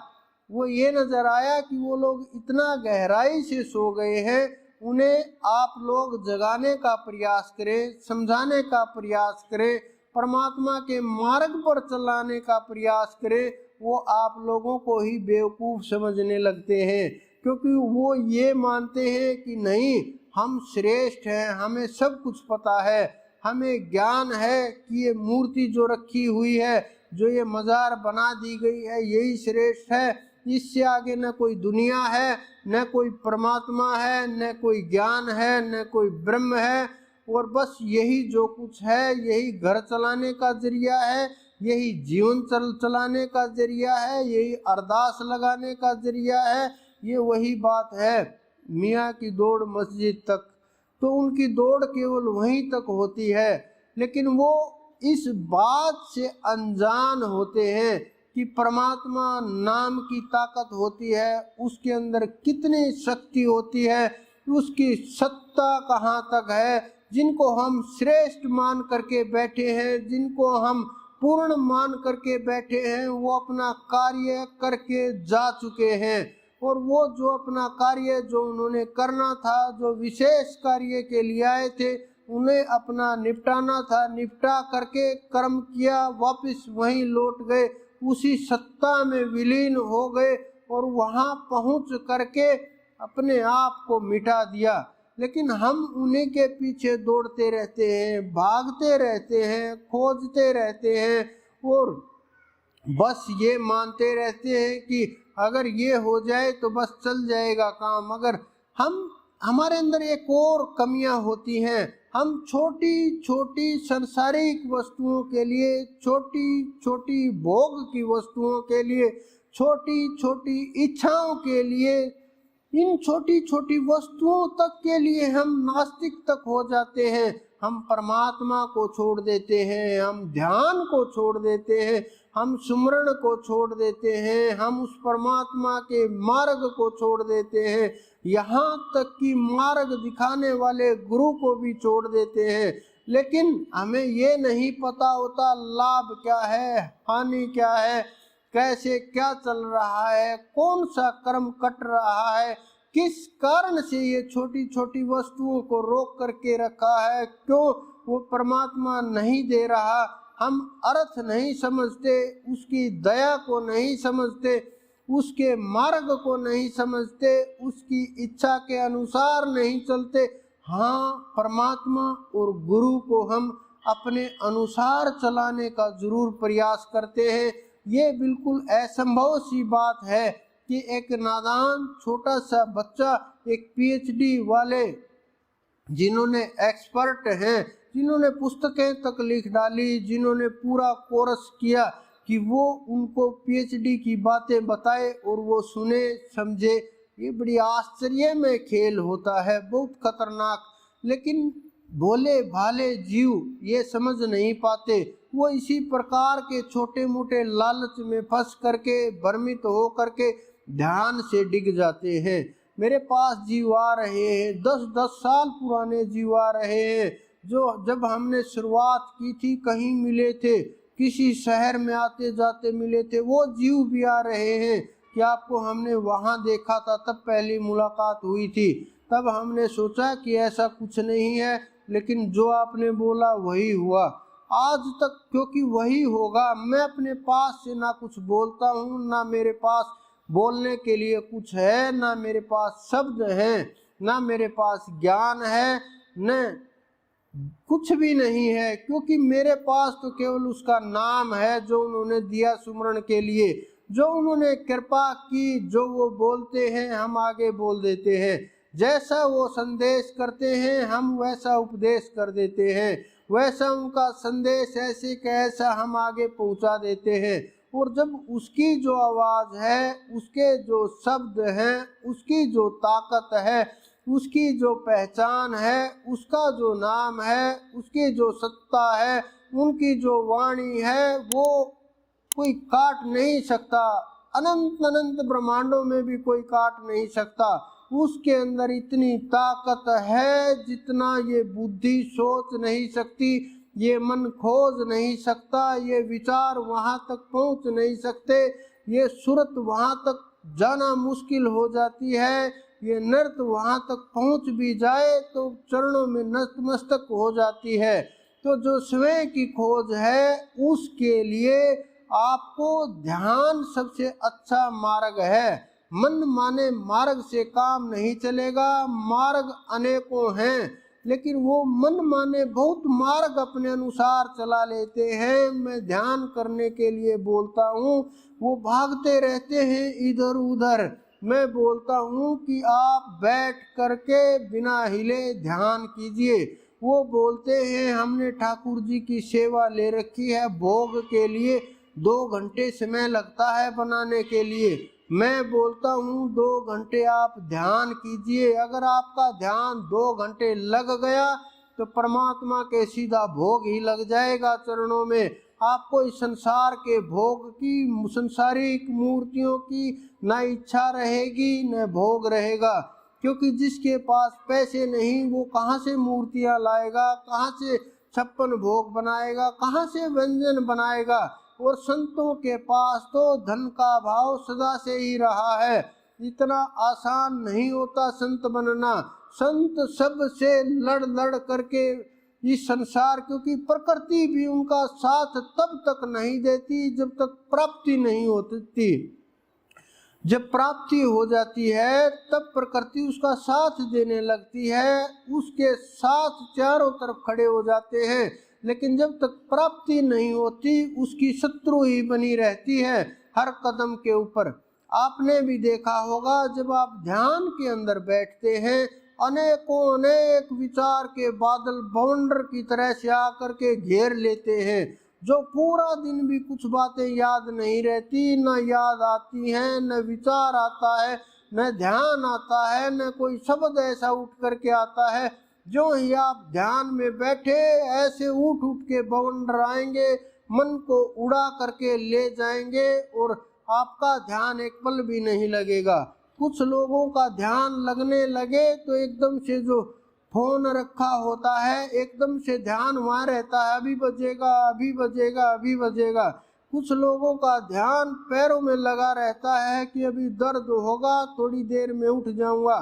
[SPEAKER 1] वो ये नज़र आया कि वो लोग इतना गहराई से सो गए हैं। उन्हें आप लोग जगाने का प्रयास करें, समझाने का प्रयास करें, परमात्मा के मार्ग पर चलाने का प्रयास करें। वो आप लोगों को ही बेवकूफ़ समझने लगते हैं, क्योंकि वो ये मानते हैं कि नहीं हम श्रेष्ठ हैं, हमें सब कुछ पता है, हमें ज्ञान है कि ये मूर्ति जो रखी हुई है, जो ये मज़ार बना दी गई है, यही श्रेष्ठ है। इससे आगे न कोई दुनिया है, न कोई परमात्मा है, न कोई ज्ञान है, न कोई ब्रह्म है, और बस यही जो कुछ है, यही घर चलाने का जरिया है, यही जीवन चलाने का जरिया है, यही अरदास लगाने का जरिया है। ये वही बात है। मियाँ की दौड़ मस्जिद तक, तो उनकी दौड़ केवल वहीं तक होती है, लेकिन वो इस बात से अनजान होते हैं कि परमात्मा नाम की ताकत होती है, उसके अंदर कितनी शक्ति होती है, उसकी सत्ता कहाँ तक है। जिनको हम श्रेष्ठ मान करके बैठे हैं, जिनको हम पूर्ण मान करके बैठे हैं, वो अपना कार्य करके जा चुके हैं, और वो जो अपना कार्य जो उन्होंने करना था, जो विशेष कार्य के लिए आए थे, उन्हें अपना निपटाना था, निपटा करके कर्म किया, वापस वहीं लौट गए, उसी सत्ता में विलीन हो गए और वहाँ पहुँच करके अपने आप को मिटा दिया। लेकिन हम उन्हीं के पीछे दौड़ते रहते हैं, भागते रहते हैं, खोजते रहते हैं, और बस ये मानते रहते हैं कि अगर ये हो जाए तो बस चल जाएगा काम। अगर हमारे अंदर एक और कमियां होती हैं, हम छोटी छोटी सांसारिक वस्तुओं के लिए, छोटी छोटी भोग की वस्तुओं के लिए, छोटी छोटी इच्छाओं के लिए, इन छोटी छोटी वस्तुओं तक के लिए हम नास्तिक तक हो जाते हैं। हम परमात्मा को छोड़ देते हैं, हम ध्यान को छोड़ देते हैं, हम सुमरण को छोड़ देते हैं, हम उस परमात्मा के मार्ग को छोड़ देते हैं, यहाँ तक कि मार्ग दिखाने वाले गुरु को भी छोड़ देते हैं। लेकिन हमें ये नहीं पता होता लाभ क्या है, हानि क्या है, कैसे क्या चल रहा है, कौन सा कर्म कट रहा है, किस कारण से ये छोटी छोटी वस्तुओं को रोक करके रखा है, क्यों वो परमात्मा नहीं दे रहा। हम अर्थ नहीं समझते, उसकी दया को नहीं समझते, उसके मार्ग को नहीं समझते, उसकी इच्छा के अनुसार नहीं चलते। हाँ, परमात्मा और गुरु को हम अपने अनुसार चलाने का जरूर प्रयास करते हैं, ये बिल्कुल असंभव सी बात है कि एक नादान छोटा सा बच्चा, एक पीएचडी वाले जिन्होंने एक्सपर्ट हैं, जिन्होंने पुस्तकें तक लिख डाली, जिन्होंने पूरा कोर्स किया, कि वो उनको पीएचडी की बातें बताए और वो सुने समझे, ये बड़ी आश्चर्य में खेल होता है, बहुत खतरनाक। लेकिन भोले भाले जीव ये समझ नहीं पाते, वो इसी प्रकार के छोटे मोटे लालच में फंस करके, भ्रमित हो करके ध्यान से डिग जाते हैं। मेरे पास जीव आ रहे हैं, 10-10 साल पुराने जीव आ रहे हैं, जो जब हमने शुरुआत की थी कहीं मिले थे, किसी शहर में आते जाते मिले थे, वो जीव भी आ रहे हैं कि आपको हमने वहाँ देखा था, तब पहली मुलाकात हुई थी, तब हमने सोचा कि ऐसा कुछ नहीं है, लेकिन जो आपने बोला वही हुआ आज तक, क्योंकि वही होगा। मैं अपने पास से ना कुछ बोलता हूँ, ना मेरे पास बोलने के लिए कुछ है, ना मेरे पास शब्द हैं, ना मेरे पास ज्ञान है, न कुछ भी नहीं है, क्योंकि मेरे पास तो केवल उसका नाम है जो उन्होंने दिया सुमरण के लिए, जो उन्होंने कृपा की, जो वो बोलते हैं हम आगे बोल देते हैं, जैसा वो संदेश करते हैं हम वैसा उपदेश कर देते हैं, वैसा उनका संदेश ऐसे कैसा हम आगे पहुंचा देते हैं। और जब उसकी जो आवाज़ है, उसके जो शब्द हैं, उसकी जो ताकत है, उसकी जो पहचान है, उसका जो नाम है, उसकी जो सत्ता है, उनकी जो वाणी है, वो कोई काट नहीं सकता। अनंत अनंत ब्रह्मांडों में भी कोई काट नहीं सकता। उसके अंदर इतनी ताकत है जितना ये बुद्धि सोच नहीं सकती, ये मन खोज नहीं सकता, ये विचार वहाँ तक पहुँच नहीं सकते, ये सूरत वहाँ तक जाना मुश्किल हो जाती है, ये नृत वहाँ तक पहुँच भी जाए तो चरणों में नतमस्तक हो जाती है। तो जो स्वयं की खोज है, उसके लिए आपको ध्यान सबसे अच्छा मार्ग है। मन माने मार्ग से काम नहीं चलेगा, मार्ग अनेकों हैं, लेकिन वो मन माने बहुत मार्ग अपने अनुसार चला लेते हैं। मैं ध्यान करने के लिए बोलता हूँ, वो भागते रहते हैं इधर उधर। मैं बोलता हूँ कि आप बैठ करके बिना हिले ध्यान कीजिए। वो बोलते हैं हमने ठाकुर जी की सेवा ले रखी है, भोग के लिए 2 घंटे समय लगता है बनाने के लिए। मैं बोलता हूँ 2 घंटे आप ध्यान कीजिए। अगर आपका ध्यान 2 घंटे लग गया तो परमात्मा के सीधा भोग ही लग जाएगा चरणों में। आपको इस संसार के भोग की, संसारिक मूर्तियों की न इच्छा रहेगी न भोग रहेगा, क्योंकि जिसके पास पैसे नहीं वो कहाँ से मूर्तियाँ लाएगा, कहाँ से 56 भोग बनाएगा, कहाँ से व्यंजन बनाएगा। और संतों के पास तो धन का भाव सदा से ही रहा है। इतना आसान नहीं होता संत बनना। संत सब से लड़ लड़ करके इस संसार, क्योंकि प्रकृति भी उनका साथ तब तक नहीं देती जब तक प्राप्ति नहीं होती। जब प्राप्ति हो जाती है तब प्रकृति उसका साथ देने लगती है, उसके साथ चारों तरफ खड़े हो जाते हैं। लेकिन जब तक प्राप्ति नहीं होती उसकी शत्रु ही बनी रहती है हर कदम के ऊपर। आपने भी देखा होगा, जब आप ध्यान के अंदर बैठते हैं अनेकों अनेक विचार के बादल बवंडर की तरह से आकर के घेर लेते हैं, जो पूरा दिन भी कुछ बातें याद नहीं रहती, न याद आती हैं, न विचार आता है, न ध्यान आता है, न कोई शब्द ऐसा उठ करके आता है। जो ही आप ध्यान में बैठे ऐसे उठ उठ के बवंडर आएंगे, मन को उड़ा करके ले जाएंगे और आपका ध्यान एक पल भी नहीं लगेगा। कुछ लोगों का ध्यान लगने लगे तो एकदम से जो फोन रखा होता है एकदम से ध्यान वहाँ रहता है, अभी बजेगा अभी बजेगा अभी बजेगा। कुछ लोगों का ध्यान पैरों में लगा रहता है कि अभी दर्द होगा, थोड़ी देर में उठ जाऊंगा।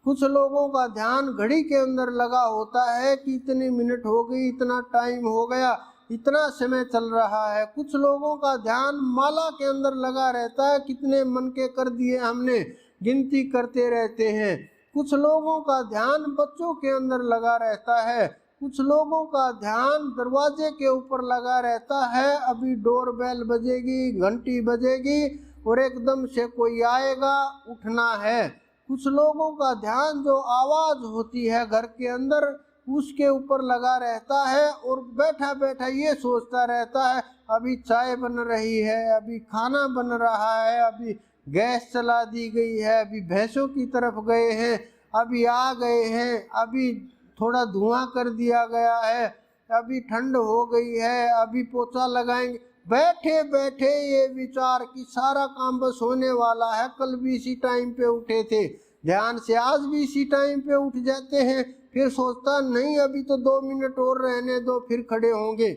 [SPEAKER 1] कुछ लोगों का ध्यान घड़ी के अंदर लगा होता है कि इतने मिनट हो गई, इतना टाइम हो गया, इतना समय चल रहा है। कुछ लोगों का ध्यान माला के अंदर लगा रहता है, कितने मन के कर दिए हमने, गिनती करते रहते हैं। कुछ लोगों का ध्यान बच्चों के अंदर लगा रहता है, कुछ लोगों का ध्यान दरवाजे के ऊपर लगा रहता है, अभी डोर बेल बजेगी, घंटी बजेगी और एकदम से कोई आएगा, उठना है। कुछ लोगों का ध्यान जो आवाज होती है घर के अंदर उसके ऊपर लगा रहता है और बैठा बैठा ये सोचता रहता है अभी चाय बन रही है, अभी खाना बन रहा है, अभी गैस चला दी गई है, अभी भैंसों की तरफ गए हैं, अभी आ गए हैं, अभी थोड़ा धुआं कर दिया गया है, अभी ठंड हो गई है, अभी पोछा लगाएंगे। बैठे बैठे ये विचार कि सारा काम बस होने वाला है, कल भी इसी टाइम पे उठे थे, ध्यान से आज भी इसी टाइम पे उठ जाते हैं, फिर सोचता नहीं अभी तो 2 मिनट और रहने दो फिर खड़े होंगे।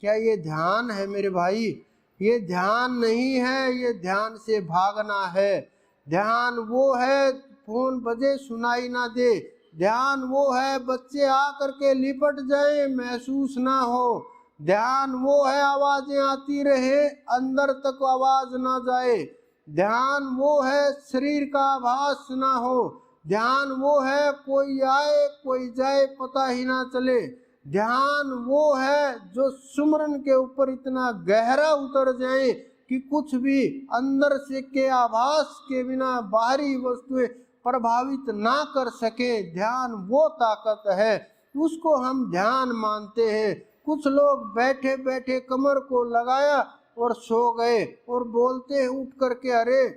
[SPEAKER 1] क्या ये ध्यान है मेरे भाई? ये ध्यान नहीं है, ये ध्यान से भागना है। ध्यान वो है फोन बजे सुनाई ना दे, ध्यान वो है बच्चे आकर के लिपट जाए महसूस ना हो, ध्यान वो है आवाजें आती रहे अंदर तक आवाज ना जाए, ध्यान वो है शरीर का आभास ना हो, ध्यान वो है कोई आए कोई जाए पता ही ना चले, ध्यान वो है जो सुमरन के ऊपर इतना गहरा उतर जाए कि कुछ भी अंदर से के आभास के बिना बाहरी वस्तुएं प्रभावित ना कर सके। ध्यान वो ताकत है, उसको हम ध्यान मानते हैं। कुछ लोग बैठे बैठे कमर को लगाया और सो गए और बोलते हैं उठ करके, अरे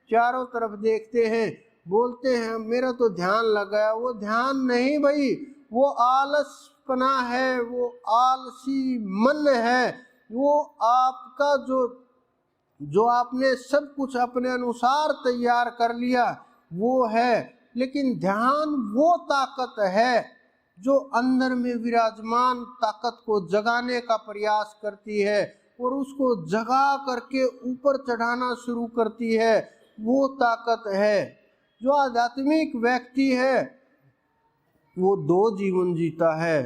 [SPEAKER 1] चारों तरफ देखते हैं, बोलते हैं मेरा तो ध्यान लग गया। वो ध्यान नहीं भाई, वो आलसपना है, वो आलसी मन है, वो आपका जो आपने सब कुछ अपने अनुसार तैयार कर लिया वो है। लेकिन ध्यान वो ताकत है जो अंदर में विराजमान ताकत को जगाने का प्रयास करती है और उसको जगा करके ऊपर चढ़ाना शुरू करती है, वो ताकत है। जो आध्यात्मिक व्यक्ति है वो 2 जीवन जीता है,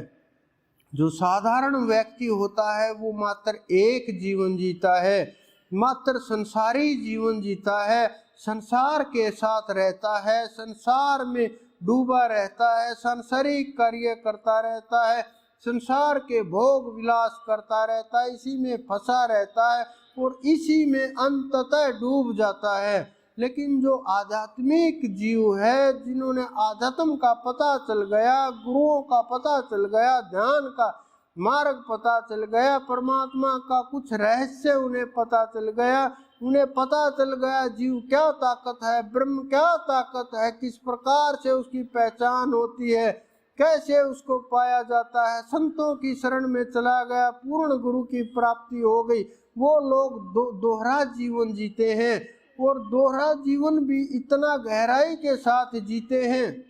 [SPEAKER 1] जो साधारण व्यक्ति होता है वो मात्र 1 जीवन जीता है, मात्र संसारी जीवन जीता है, संसार के साथ रहता है, संसार में डूबा रहता है, सांसारिक कार्य करता रहता है, संसार के भोग विलास करता रहता है, इसी में फंसा रहता है और इसी में अंततः डूब जाता है। लेकिन जो आध्यात्मिक जीव है, जिन्होंने आध्यात्म का पता चल गया, गुरुओं का पता चल गया, ध्यान का मार्ग पता चल गया, परमात्मा का कुछ रहस्य उन्हें पता चल गया, उन्हें पता चल गया जीव क्या ताकत है, ब्रह्म क्या ताकत है, किस प्रकार से उसकी पहचान होती है, कैसे उसको पाया जाता है, संतों की शरण में चला गया, पूर्ण गुरु की प्राप्ति हो गई। वो लोग दोहरा जीवन जीते हैं और दोहरा जीवन भी इतना गहराई के साथ जीते हैं,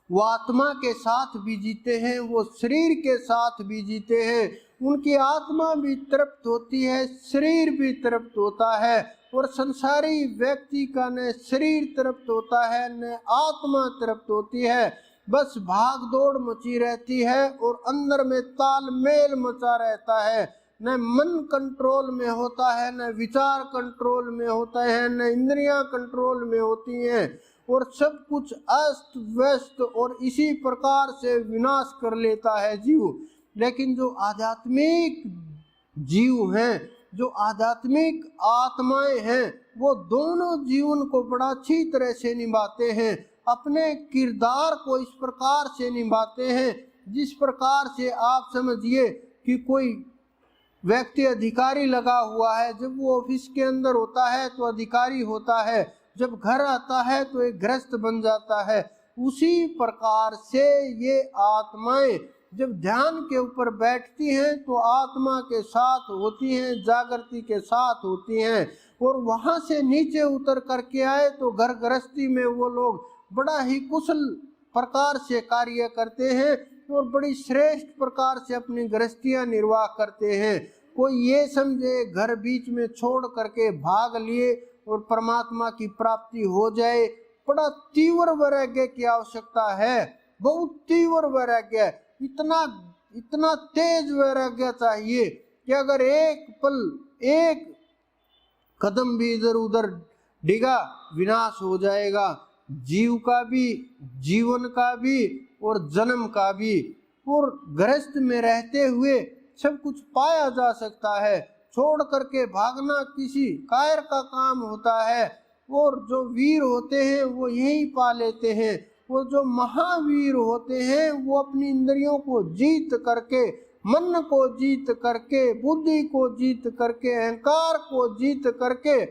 [SPEAKER 1] वो आत्मा के साथ भी जीते हैं, वो शरीर के साथ भी जीते हैं, उनकी आत्मा भी तृप्त होती है, शरीर भी तृप्त होता है और संसारी व्यक्ति का न शरीर तृप्त होता है न आत्मा तृप्त होती है, बस भाग दौड़ मची रहती है और अंदर में तालमेल मचा रहता है, न मन कंट्रोल में होता है, न विचार कंट्रोल में होता है, न इंद्रियां कंट्रोल में होती हैं और सब कुछ अस्त व्यस्त और इसी प्रकार से विनाश कर लेता है जीव। लेकिन जो आध्यात्मिक जीव हैं, जो आध्यात्मिक आत्माएं हैं, वो दोनों जीवन को बड़ा अच्छी तरह से निभाते हैं, अपने किरदार को इस प्रकार से निभाते हैं जिस प्रकार से आप समझिए कि कोई व्यक्ति अधिकारी लगा हुआ है, जब वो ऑफिस के अंदर होता है तो अधिकारी होता है, जब घर आता है तो एक गृहस्थ बन जाता है। उसी प्रकार से ये आत्माएं जब ध्यान के ऊपर बैठती हैं तो आत्मा के साथ होती हैं, जागृति के साथ होती हैं और वहाँ से नीचे उतर करके आए तो घर गृहस्थी में वो लोग बड़ा ही कुशल प्रकार से कार्य करते हैं और बड़ी श्रेष्ठ प्रकार से अपनी गृहस्थियाँ निर्वाह करते हैं। कोई ये समझे घर बीच में छोड़ करके भाग लिए और परमात्मा की प्राप्ति हो जाए, बड़ा तीव्र वैराग्य की आवश्यकता है, बहुत तीव्र वैराग्य, इतना तेज वैराग्य चाहिए कि अगर एक पल एक कदम भी इधर उधर डिगा विनाश हो जाएगा, जीव का भी, जीवन का भी और जन्म का भी। और गृहस्थ में रहते हुए सब कुछ पाया जा सकता है। छोड़ करके भागना किसी कायर का काम होता है। और जो वीर होते हैं वो यही पा लेते हैं। वो जो महावीर होते हैं वो अपनी इंद्रियों को जीत करके, मन को जीत करके, बुद्धि को जीत करके, अहंकार को जीत करके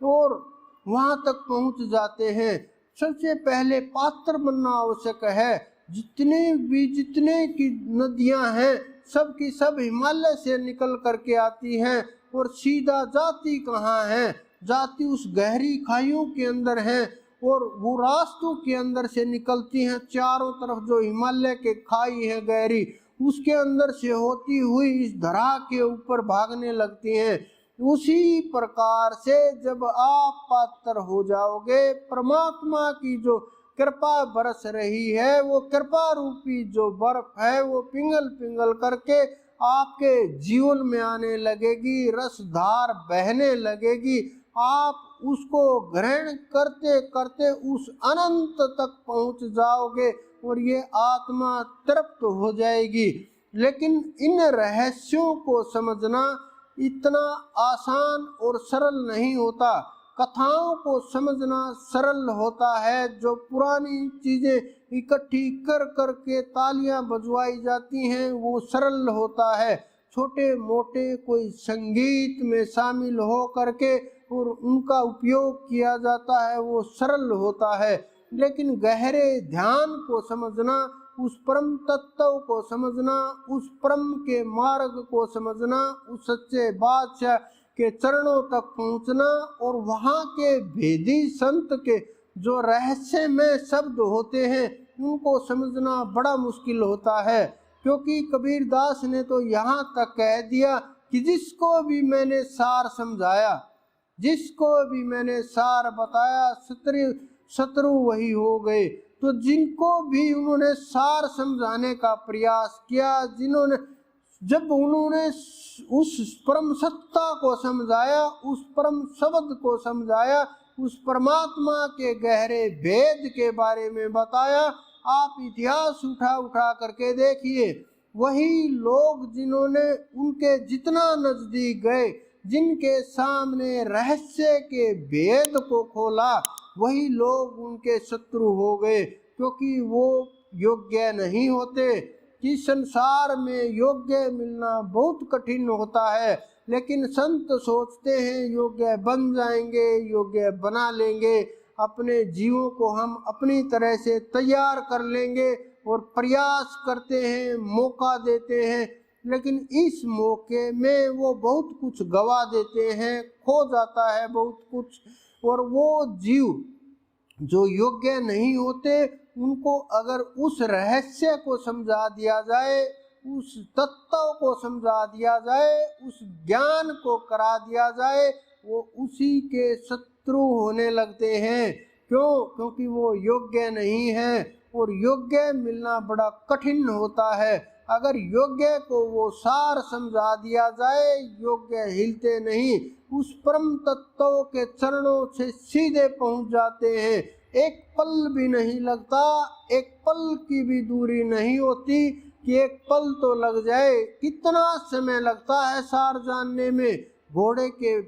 [SPEAKER 1] और वहां तक पहुंच जाते हैं। सबसे पहले पात्र बनना आवश्यक है। जितने की नदियां हैं सब की सब हिमालय से निकल करके आती हैं और सीधा जाती कहाँ है? जाती उस गहरी खाइयों के अंदर है और वो रास्तों के अंदर से निकलती हैं। चारों तरफ जो हिमालय के खाई है गहरी, उसके अंदर से होती हुई इस धरा के ऊपर भागने लगती हैं। उसी प्रकार से जब आप पात्र हो जाओगे, परमात्मा की जो कृपा बरस रही है, वो कृपा रूपी जो बर्फ है वो पिघल पिघल करके आपके जीवन में आने लगेगी, रसधार बहने लगेगी। आप उसको ग्रहण करते करते उस अनंत तक पहुंच जाओगे और ये आत्मा तृप्त हो जाएगी। लेकिन इन रहस्यों को समझना इतना आसान और सरल नहीं होता। कथाओं को समझना सरल होता है। जो पुरानी चीजें इकट्ठी कर करके तालियां बजवाई जाती हैं वो सरल होता है। छोटे मोटे कोई संगीत में शामिल हो करके और उनका उपयोग किया जाता है वो सरल होता है। लेकिन गहरे ध्यान को समझना, उस परम तत्व को समझना, उस परम के मार्ग को समझना, उस सच्चे बादशाह के चरणों तक पहुंचना और वहाँ के भेदी संत के जो रहस्यमय शब्द होते हैं उनको समझना बड़ा मुश्किल होता है। क्योंकि कबीर दास ने तो यहाँ तक कह दिया कि जिसको भी मैंने सार समझाया, जिसको भी मैंने सार बताया, शत्रु वही हो गए। तो जिनको भी उन्होंने सार समझाने का प्रयास किया, जब उन्होंने उस परम सत्ता को समझाया, उस परम शब्द को समझाया, उस परमात्मा के गहरे भेद के बारे में बताया, आप इतिहास उठा करके देखिए। वही लोग जिन्होंने उनके जितना नजदीक गए, जिनके सामने रहस्य के भेद को खोला, वही लोग उनके शत्रु हो गए। क्योंकि वो योग्य नहीं होते। कि संसार में योग्य मिलना बहुत कठिन होता है, लेकिन संत सोचते हैं योग्य बन जाएंगे, योग्य बना लेंगे, अपने जीवों को हम अपनी तरह से तैयार कर लेंगे और प्रयास करते हैं, मौका देते हैं। लेकिन इस मौके में वो बहुत कुछ गवा देते हैं, खो जाता है बहुत कुछ। और वो जीव जो योग्य नहीं होते, उनको अगर उस रहस्य को समझा दिया जाए, उस तत्व को समझा दिया जाए, उस ज्ञान को करा दिया जाए, वो उसी के शत्रु होने लगते हैं। क्यों? क्योंकि वो योग्य नहीं है और योग्य मिलना बड़ा कठिन होता है। अगर योग्य को वो सार समझा दिया जाए, योग्य हिलते नहीं, उस परम तत्व के चरणों से सीधे पहुंच जाते हैं। एक पल भी नहीं लगता, एक पल की भी दूरी नहीं होती कि एक पल तो लग जाए। कितना समय लगता है सार जानने में। घोड़े के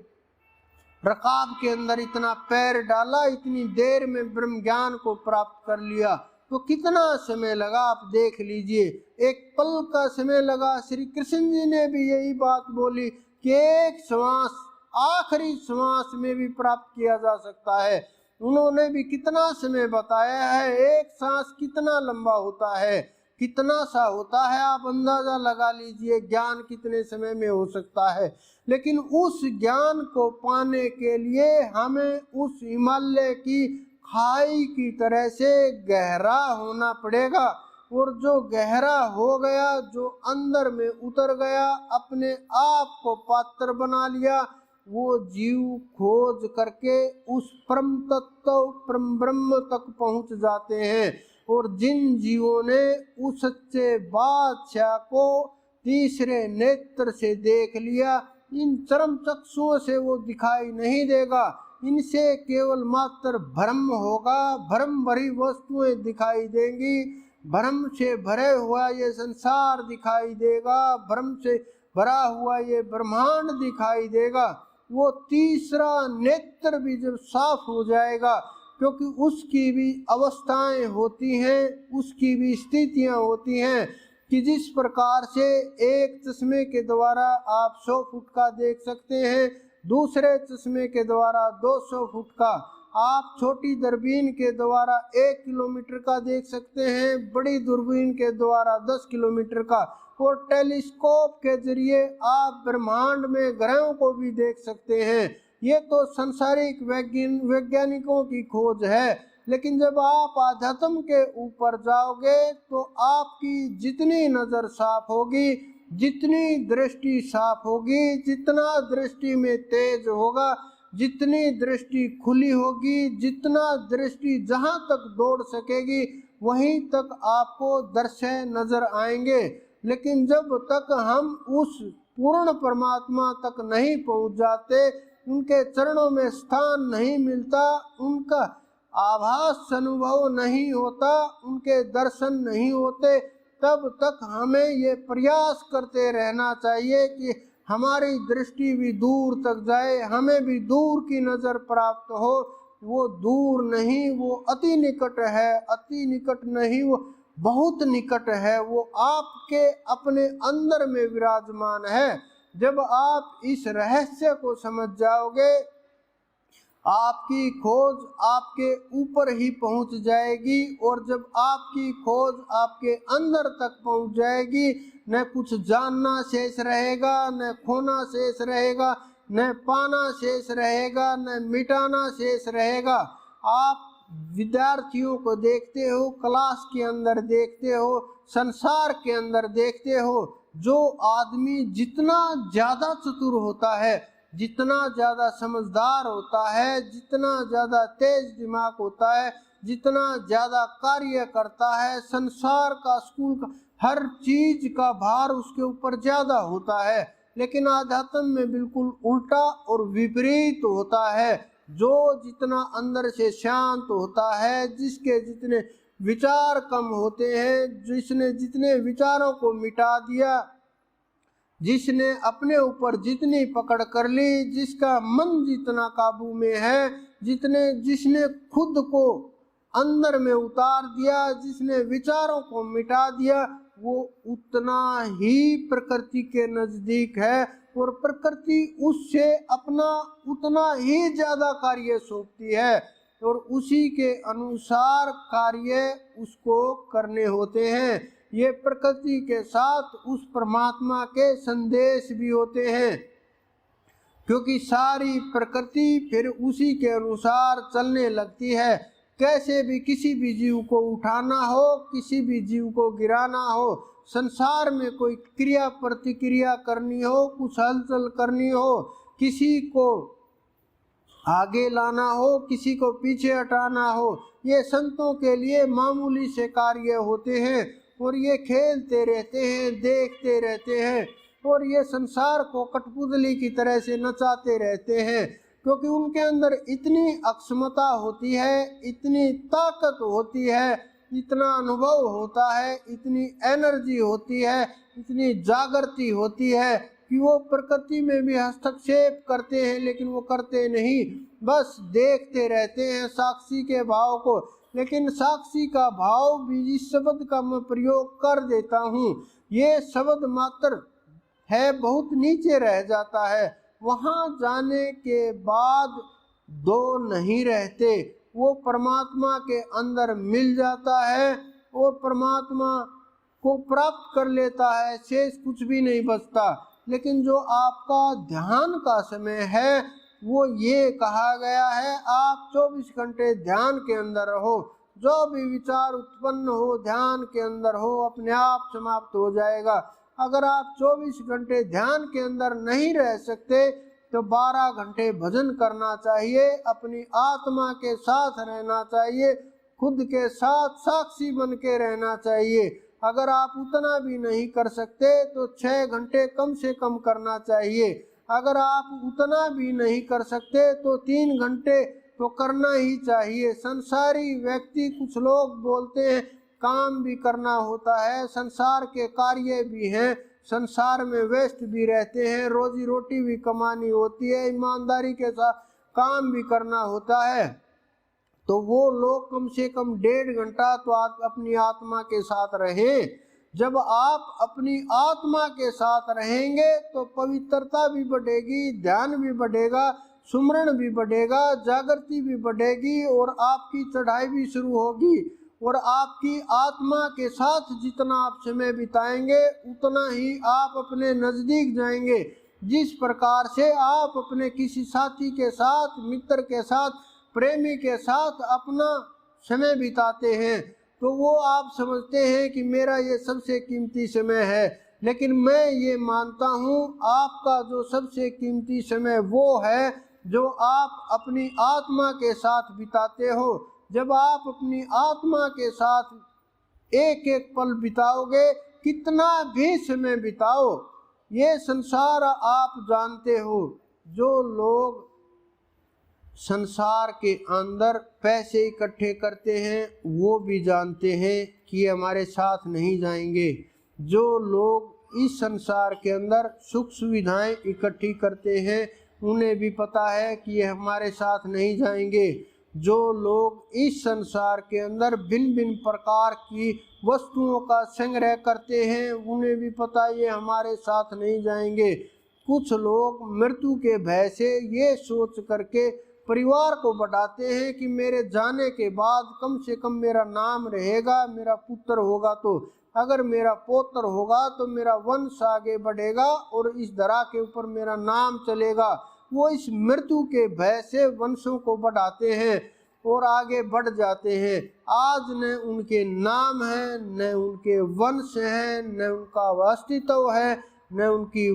[SPEAKER 1] रकाब के अंदर इतना पैर डाला, इतनी देर में ब्रह्म ज्ञान को प्राप्त कर लिया, तो कितना समय लगा आप देख लीजिए। एक पल का समय लगा। श्री कृष्ण जी ने भी यही बात बोली कि एक श्वास, आखिरी श्वास में भी प्राप्त किया जा सकता है। उन्होंने भी कितना समय बताया है। एक सांस कितना लंबा होता है, कितना सा होता है, आप अंदाजा लगा लीजिए ज्ञान कितने समय में हो सकता है। लेकिन उस ज्ञान को पाने के लिए हमें उस हिमालय की खाई की तरह से गहरा होना पड़ेगा। और जो गहरा हो गया, जो अंदर में उतर गया, अपने आप को पात्र बना लिया, वो जीव खोज करके उस परम तत्व, परम ब्रह्म तक पहुंच जाते हैं। और जिन जीवों ने उस सच्चे बादशाह को तीसरे नेत्र से देख लिया, इन चरम चक्षुओं से वो दिखाई नहीं देगा, इनसे केवल मात्र भ्रम होगा, भ्रम भरी वस्तुएं दिखाई देंगी। भ्रम से भरे हुआ ये संसार दिखाई देगा, भ्रम से भरा हुआ ये ब्रह्मांड दिखाई देगा, वो तीसरा नेत्र भी जब साफ हो जाएगा, क्योंकि उसकी भी अवस्थाएं होती हैं, उसकी भी स्थितियां होती हैं कि जिस प्रकार से एक चश्मे के द्वारा आप 100 फुट का देख सकते हैं, दूसरे चश्मे के द्वारा 200 फुट का, आप छोटी दूरबीन के द्वारा 1 किलोमीटर का देख सकते हैं, बड़ी दूरबीन के द्वारा 10 किलोमीटर का, और टेलीस्कोप के जरिए आप ब्रह्मांड में ग्रहों को भी देख सकते हैं। ये तो सांसारिक वैज्ञानिकों की खोज है। लेकिन जब आप आध्यात्म के ऊपर जाओगे तो आपकी जितनी नज़र साफ होगी, जितनी दृष्टि साफ होगी, जितना दृष्टि में तेज होगा, जितनी दृष्टि खुली होगी, जितना दृष्टि जहाँ तक दौड़ सकेगी वहीं तक आपको दृश्य नजर आएंगे। लेकिन जब तक हम उस पूर्ण परमात्मा तक नहीं पहुँच जाते, उनके चरणों में स्थान नहीं मिलता, उनका आभास अनुभव नहीं होता, उनके दर्शन नहीं होते, तब तक हमें ये प्रयास करते रहना चाहिए कि हमारी दृष्टि भी दूर तक जाए, हमें भी दूर की नज़र प्राप्त हो। वो दूर नहीं, वो अति निकट है, अति निकट नहीं, वो बहुत निकट है, वो आपके अपने अंदर में विराजमान है। जब आप इस रहस्य को समझ जाओगे, आपकी खोज आपके ऊपर ही पहुंच जाएगी, और जब आपकी खोज आपके अंदर तक पहुंच जाएगी, न कुछ जानना शेष रहेगा, न खोना शेष रहेगा, न पाना शेष रहेगा, न मिटाना शेष रहेगा। आप विद्यार्थियों को देखते हो, क्लास के अंदर देखते हो, संसार के अंदर देखते हो, जो आदमी जितना ज़्यादा चतुर होता है, जितना ज़्यादा समझदार होता है, जितना ज़्यादा तेज दिमाग होता है, जितना ज़्यादा कार्य करता है, संसार का, स्कूल का, हर चीज़ का भार उसके ऊपर ज़्यादा होता है। लेकिन आध्यात्म में बिल्कुल उल्टा और विपरीत होता है। जो जितना अंदर से शांत होता है, जिसके जितने विचार कम होते हैं, जिसने जितने विचारों को मिटा दिया, जिसने अपने ऊपर जितनी पकड़ कर ली, जिसका मन जितना काबू में है, जिसने खुद को अंदर में उतार दिया, जिसने विचारों को मिटा दिया, वो उतना ही प्रकृति के नज़दीक है, और प्रकृति उससे अपना उतना ही ज़्यादा कार्य सौंपती है, और उसी के अनुसार कार्य उसको करने होते हैं। ये प्रकृति के साथ उस परमात्मा के संदेश भी होते हैं, क्योंकि सारी प्रकृति फिर उसी के अनुसार चलने लगती है। कैसे भी किसी भी जीव को उठाना हो, किसी भी जीव को गिराना हो, संसार में कोई क्रिया प्रतिक्रिया करनी हो, कुछ हलचल करनी हो, किसी को आगे लाना हो, किसी को पीछे हटाना हो, ये संतों के लिए मामूली से कार्य होते हैं, और ये खेलते रहते हैं, देखते रहते हैं, और ये संसार को कठपुतली की तरह से नचाते रहते हैं, क्योंकि उनके अंदर इतनी अक्षमता होती है, इतनी ताकत होती है, इतना अनुभव होता है, इतनी एनर्जी होती है, इतनी जागृति होती है कि वो प्रकृति में भी हस्तक्षेप करते हैं, लेकिन वो करते नहीं, बस देखते रहते हैं साक्षी के भाव को। लेकिन साक्षी का भाव भी इस शब्द का मैं प्रयोग कर देता हूँ, ये शब्द मात्र है, बहुत नीचे रह जाता है। वहाँ जाने के बाद दो नहीं रहते, वो परमात्मा के अंदर मिल जाता है और परमात्मा को प्राप्त कर लेता है, शेष कुछ भी नहीं बचता। लेकिन जो आपका ध्यान का समय है, वो ये कहा गया है, आप 24 घंटे ध्यान के अंदर रहो, जो भी विचार उत्पन्न हो ध्यान के अंदर हो, अपने आप समाप्त हो जाएगा। अगर आप 24 घंटे ध्यान के अंदर नहीं रह सकते तो 12 घंटे भजन करना चाहिए, अपनी आत्मा के साथ रहना चाहिए, खुद के साथ साक्षी बन के रहना चाहिए। अगर आप उतना भी नहीं कर सकते तो 6 घंटे कम से कम करना चाहिए। अगर आप उतना भी नहीं कर सकते तो 3 घंटे तो करना ही चाहिए। संसारी व्यक्ति, कुछ लोग बोलते हैं काम भी करना होता है, संसार के कार्य भी हैं, संसार में व्यस्त भी रहते हैं, रोजी रोटी भी कमानी होती है, ईमानदारी के साथ काम भी करना होता है, तो वो लोग कम से कम 1.5 घंटा तो अपनी आत्मा के साथ रहें। जब आप अपनी आत्मा के साथ रहेंगे तो पवित्रता भी बढ़ेगी, ध्यान भी बढ़ेगा, सुमरण भी बढ़ेगा, जागृति भी बढ़ेगी और आपकी चढ़ाई भी शुरू होगी। और आपकी आत्मा के साथ जितना आप समय बिताएंगे उतना ही आप अपने नज़दीक जाएंगे। जिस प्रकार से आप अपने किसी साथी के साथ, मित्र के साथ, प्रेमी के साथ अपना समय बिताते हैं तो वो आप समझते हैं कि मेरा ये सबसे कीमती समय है, लेकिन मैं ये मानता हूँ आपका जो सबसे कीमती समय वो है जो आप अपनी आत्मा के साथ बिताते हो। जब आप अपनी आत्मा के साथ एक एक पल बिताओगे, कितना भी समय बिताओ, ये संसार आप जानते हो, जो लोग संसार के अंदर पैसे इकट्ठे करते हैं वो भी जानते हैं कि हमारे साथ नहीं जाएंगे। जो लोग इस संसार के अंदर सुख सुविधाएं इकट्ठी करते हैं उन्हें भी पता है कि ये हमारे साथ नहीं जाएंगे। जो लोग इस संसार के अंदर भिन्न भिन्न प्रकार की वस्तुओं का संग्रह करते हैं उन्हें भी पता ये हमारे साथ नहीं जाएंगे। कुछ लोग मृत्यु के भय से ये सोच करके परिवार को बढ़ाते हैं कि मेरे जाने के बाद कम से कम मेरा नाम रहेगा, मेरा पुत्र होगा, तो अगर मेरा पौत्र होगा तो मेरा वंश आगे बढ़ेगा और इस धरा के ऊपर मेरा नाम चलेगा। वो इस मृत्यु के भय से वंशों को बढ़ाते हैं और आगे बढ़ जाते हैं। आज न उनके नाम है, न उनके वंश है, न उनका अस्तित्व है, न उनकी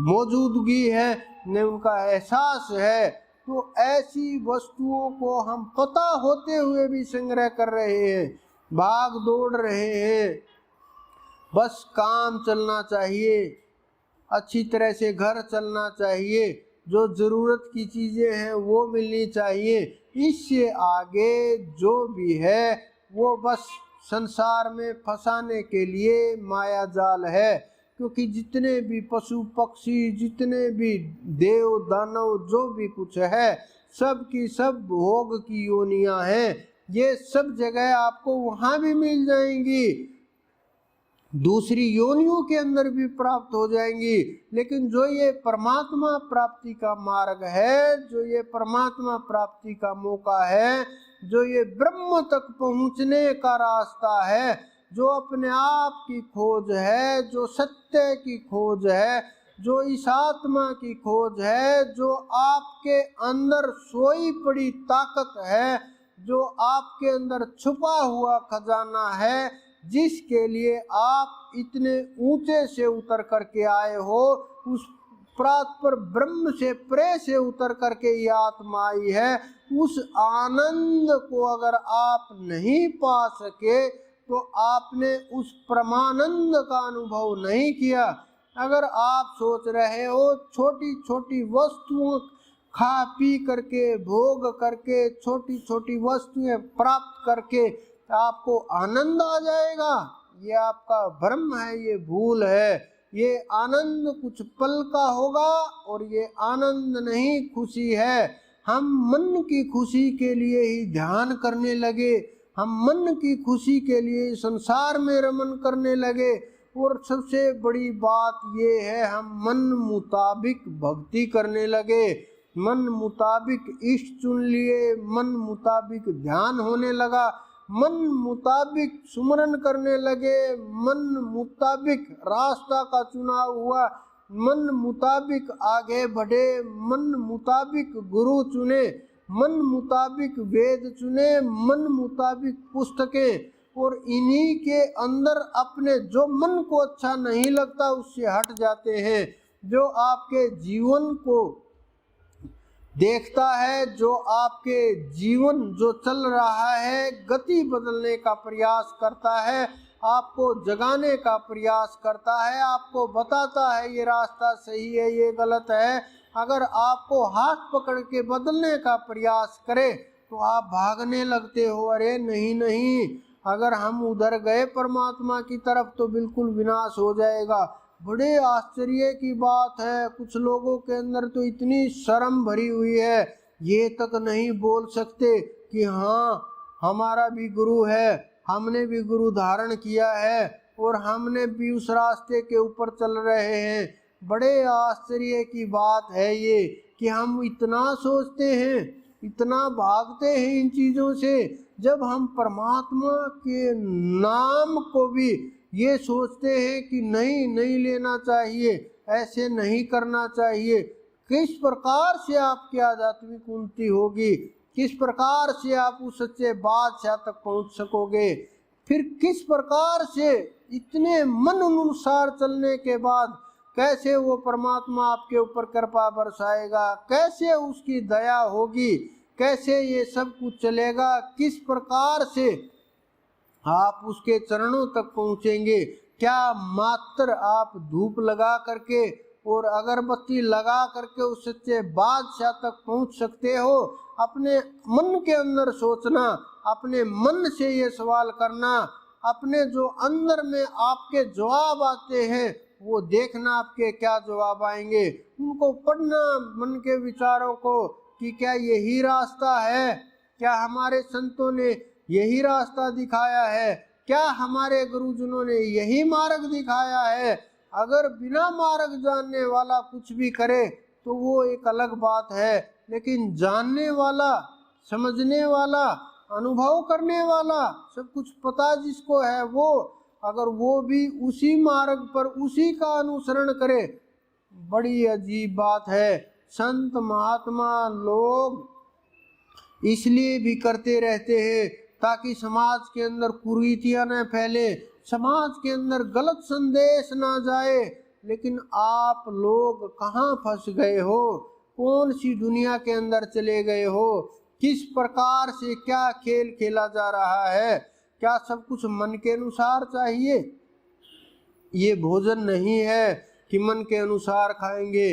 [SPEAKER 1] मौजूदगी है, न उनका एहसास है। तो ऐसी वस्तुओं को हम पता होते हुए भी संग्रह कर रहे हैं, भाग दौड़ रहे हैं। बस काम चलना चाहिए, अच्छी तरह से घर चलना चाहिए, जो ज़रूरत की चीज़ें हैं वो मिलनी चाहिए। इससे आगे जो भी है वो बस संसार में फंसाने के लिए माया जाल है। क्योंकि जितने भी पशु पक्षी, जितने भी देव दानव, जो भी कुछ है, सब की सब भोग की योनियां हैं। ये सब जगह आपको वहाँ भी मिल जाएंगी, दूसरी योनियों के अंदर भी प्राप्त हो जाएंगी। लेकिन जो ये परमात्मा प्राप्ति का मार्ग है, जो ये परमात्मा प्राप्ति का मौका है, जो ये ब्रह्म तक पहुँचने का रास्ता है, जो अपने आप की खोज है, जो सत्य की खोज है, जो इस आत्मा की खोज है, जो आपके अंदर सोई पड़ी ताकत है, जो आपके अंदर छुपा हुआ खजाना है, जिसके लिए आप इतने ऊंचे से उतर करके आए हो, उस प्रात ब्रह्म से प्रे से उतर करके ये आत्मा आई है। उस आनंद को अगर आप नहीं पा सके तो आपने उस परमानंद का अनुभव नहीं किया। अगर आप सोच रहे हो छोटी छोटी वस्तुओं खा पी करके, भोग करके, छोटी छोटी वस्तुएं प्राप्त करके आपको आनंद आ जाएगा, ये आपका भ्रम है, ये भूल है। ये आनंद कुछ पल का होगा और ये आनंद नहीं, खुशी है। हम मन की खुशी के लिए ही ध्यान करने लगे, हम मन की खुशी के लिए संसार में रमन करने लगे, और सबसे बड़ी बात ये है हम मन मुताबिक भक्ति करने लगे, मन मुताबिक इष्ट चुन लिए, मन मुताबिक ध्यान होने लगा, मन मुताबिक सुमरन करने लगे, मन मुताबिक रास्ता का चुनाव हुआ, मन मुताबिक आगे बढ़े, मन मुताबिक गुरु चुने, मन मुताबिक वेद चुने, मन मुताबिक पुस्तकें, और इन्हीं के अंदर अपने जो मन को अच्छा नहीं लगता उससे हट जाते हैं। जो आपके जीवन को देखता है, जो आपके जीवन जो चल रहा है गति बदलने का प्रयास करता है, आपको जगाने का प्रयास करता है, आपको बताता है ये रास्ता सही है, ये गलत है। अगर आपको हाथ पकड़ के बदलने का प्रयास करे तो आप भागने लगते हो, अरे नहीं नहीं, अगर हम उधर गए परमात्मा की तरफ तो बिल्कुल विनाश हो जाएगा। बड़े आश्चर्य की बात है, कुछ लोगों के अंदर तो इतनी शर्म भरी हुई है, ये तक नहीं बोल सकते कि हाँ हमारा भी गुरु है, हमने भी गुरु धारण किया है और हमने भी उस रास्ते के ऊपर चल रहे हैं। बड़े आश्चर्य की बात है ये कि हम इतना सोचते हैं, इतना भागते हैं इन चीज़ों से, जब हम परमात्मा के नाम को भी ये सोचते हैं कि नहीं नहीं लेना चाहिए, ऐसे नहीं करना चाहिए। किस प्रकार से आपकी आध्यात्मिक उन्नति होगी, किस प्रकार से आप उस सच्चे बादशाह तक पहुंच सकोगे, फिर किस प्रकार से इतने मन अनुसार चलने के बाद कैसे वो परमात्मा आपके ऊपर कृपा बरसाएगा, कैसे उसकी दया होगी, कैसे ये सब कुछ चलेगा, किस प्रकार से आप उसके चरणों तक पहुँचेंगे। क्या मात्र आप धूप लगा करके और अगरबत्ती लगा करके उस सच्चे बादशाह तक पहुँच सकते हो? अपने मन के अंदर सोचना, अपने मन से ये सवाल करना, अपने जो अंदर में आपके जवाब आते हैं वो देखना आपके क्या जवाब आएंगे। उनको पढ़ना, मन के विचारों को, कि क्या यही रास्ता है, क्या हमारे संतों ने यही रास्ता दिखाया है, क्या हमारे गुरुजनों ने यही मार्ग दिखाया है। अगर बिना मार्ग जानने वाला कुछ भी करे तो वो एक अलग बात है, लेकिन जानने वाला, समझने वाला, अनुभव करने वाला, सब कुछ पता जिसको है, वो अगर वो भी उसी मार्ग पर उसी का अनुसरण करे, बड़ी अजीब बात है। संत महात्मा लोग इसलिए भी करते रहते हैं ताकि समाज के अंदर कुरीतियां न फैले, समाज के अंदर गलत संदेश ना जाए। लेकिन आप लोग कहाँ फंस गए हो, कौन सी दुनिया के अंदर चले गए हो, किस प्रकार से क्या खेल खेला जा रहा है? क्या सब कुछ मन के अनुसार चाहिए? ये भोजन नहीं है कि मन के अनुसार खाएंगे,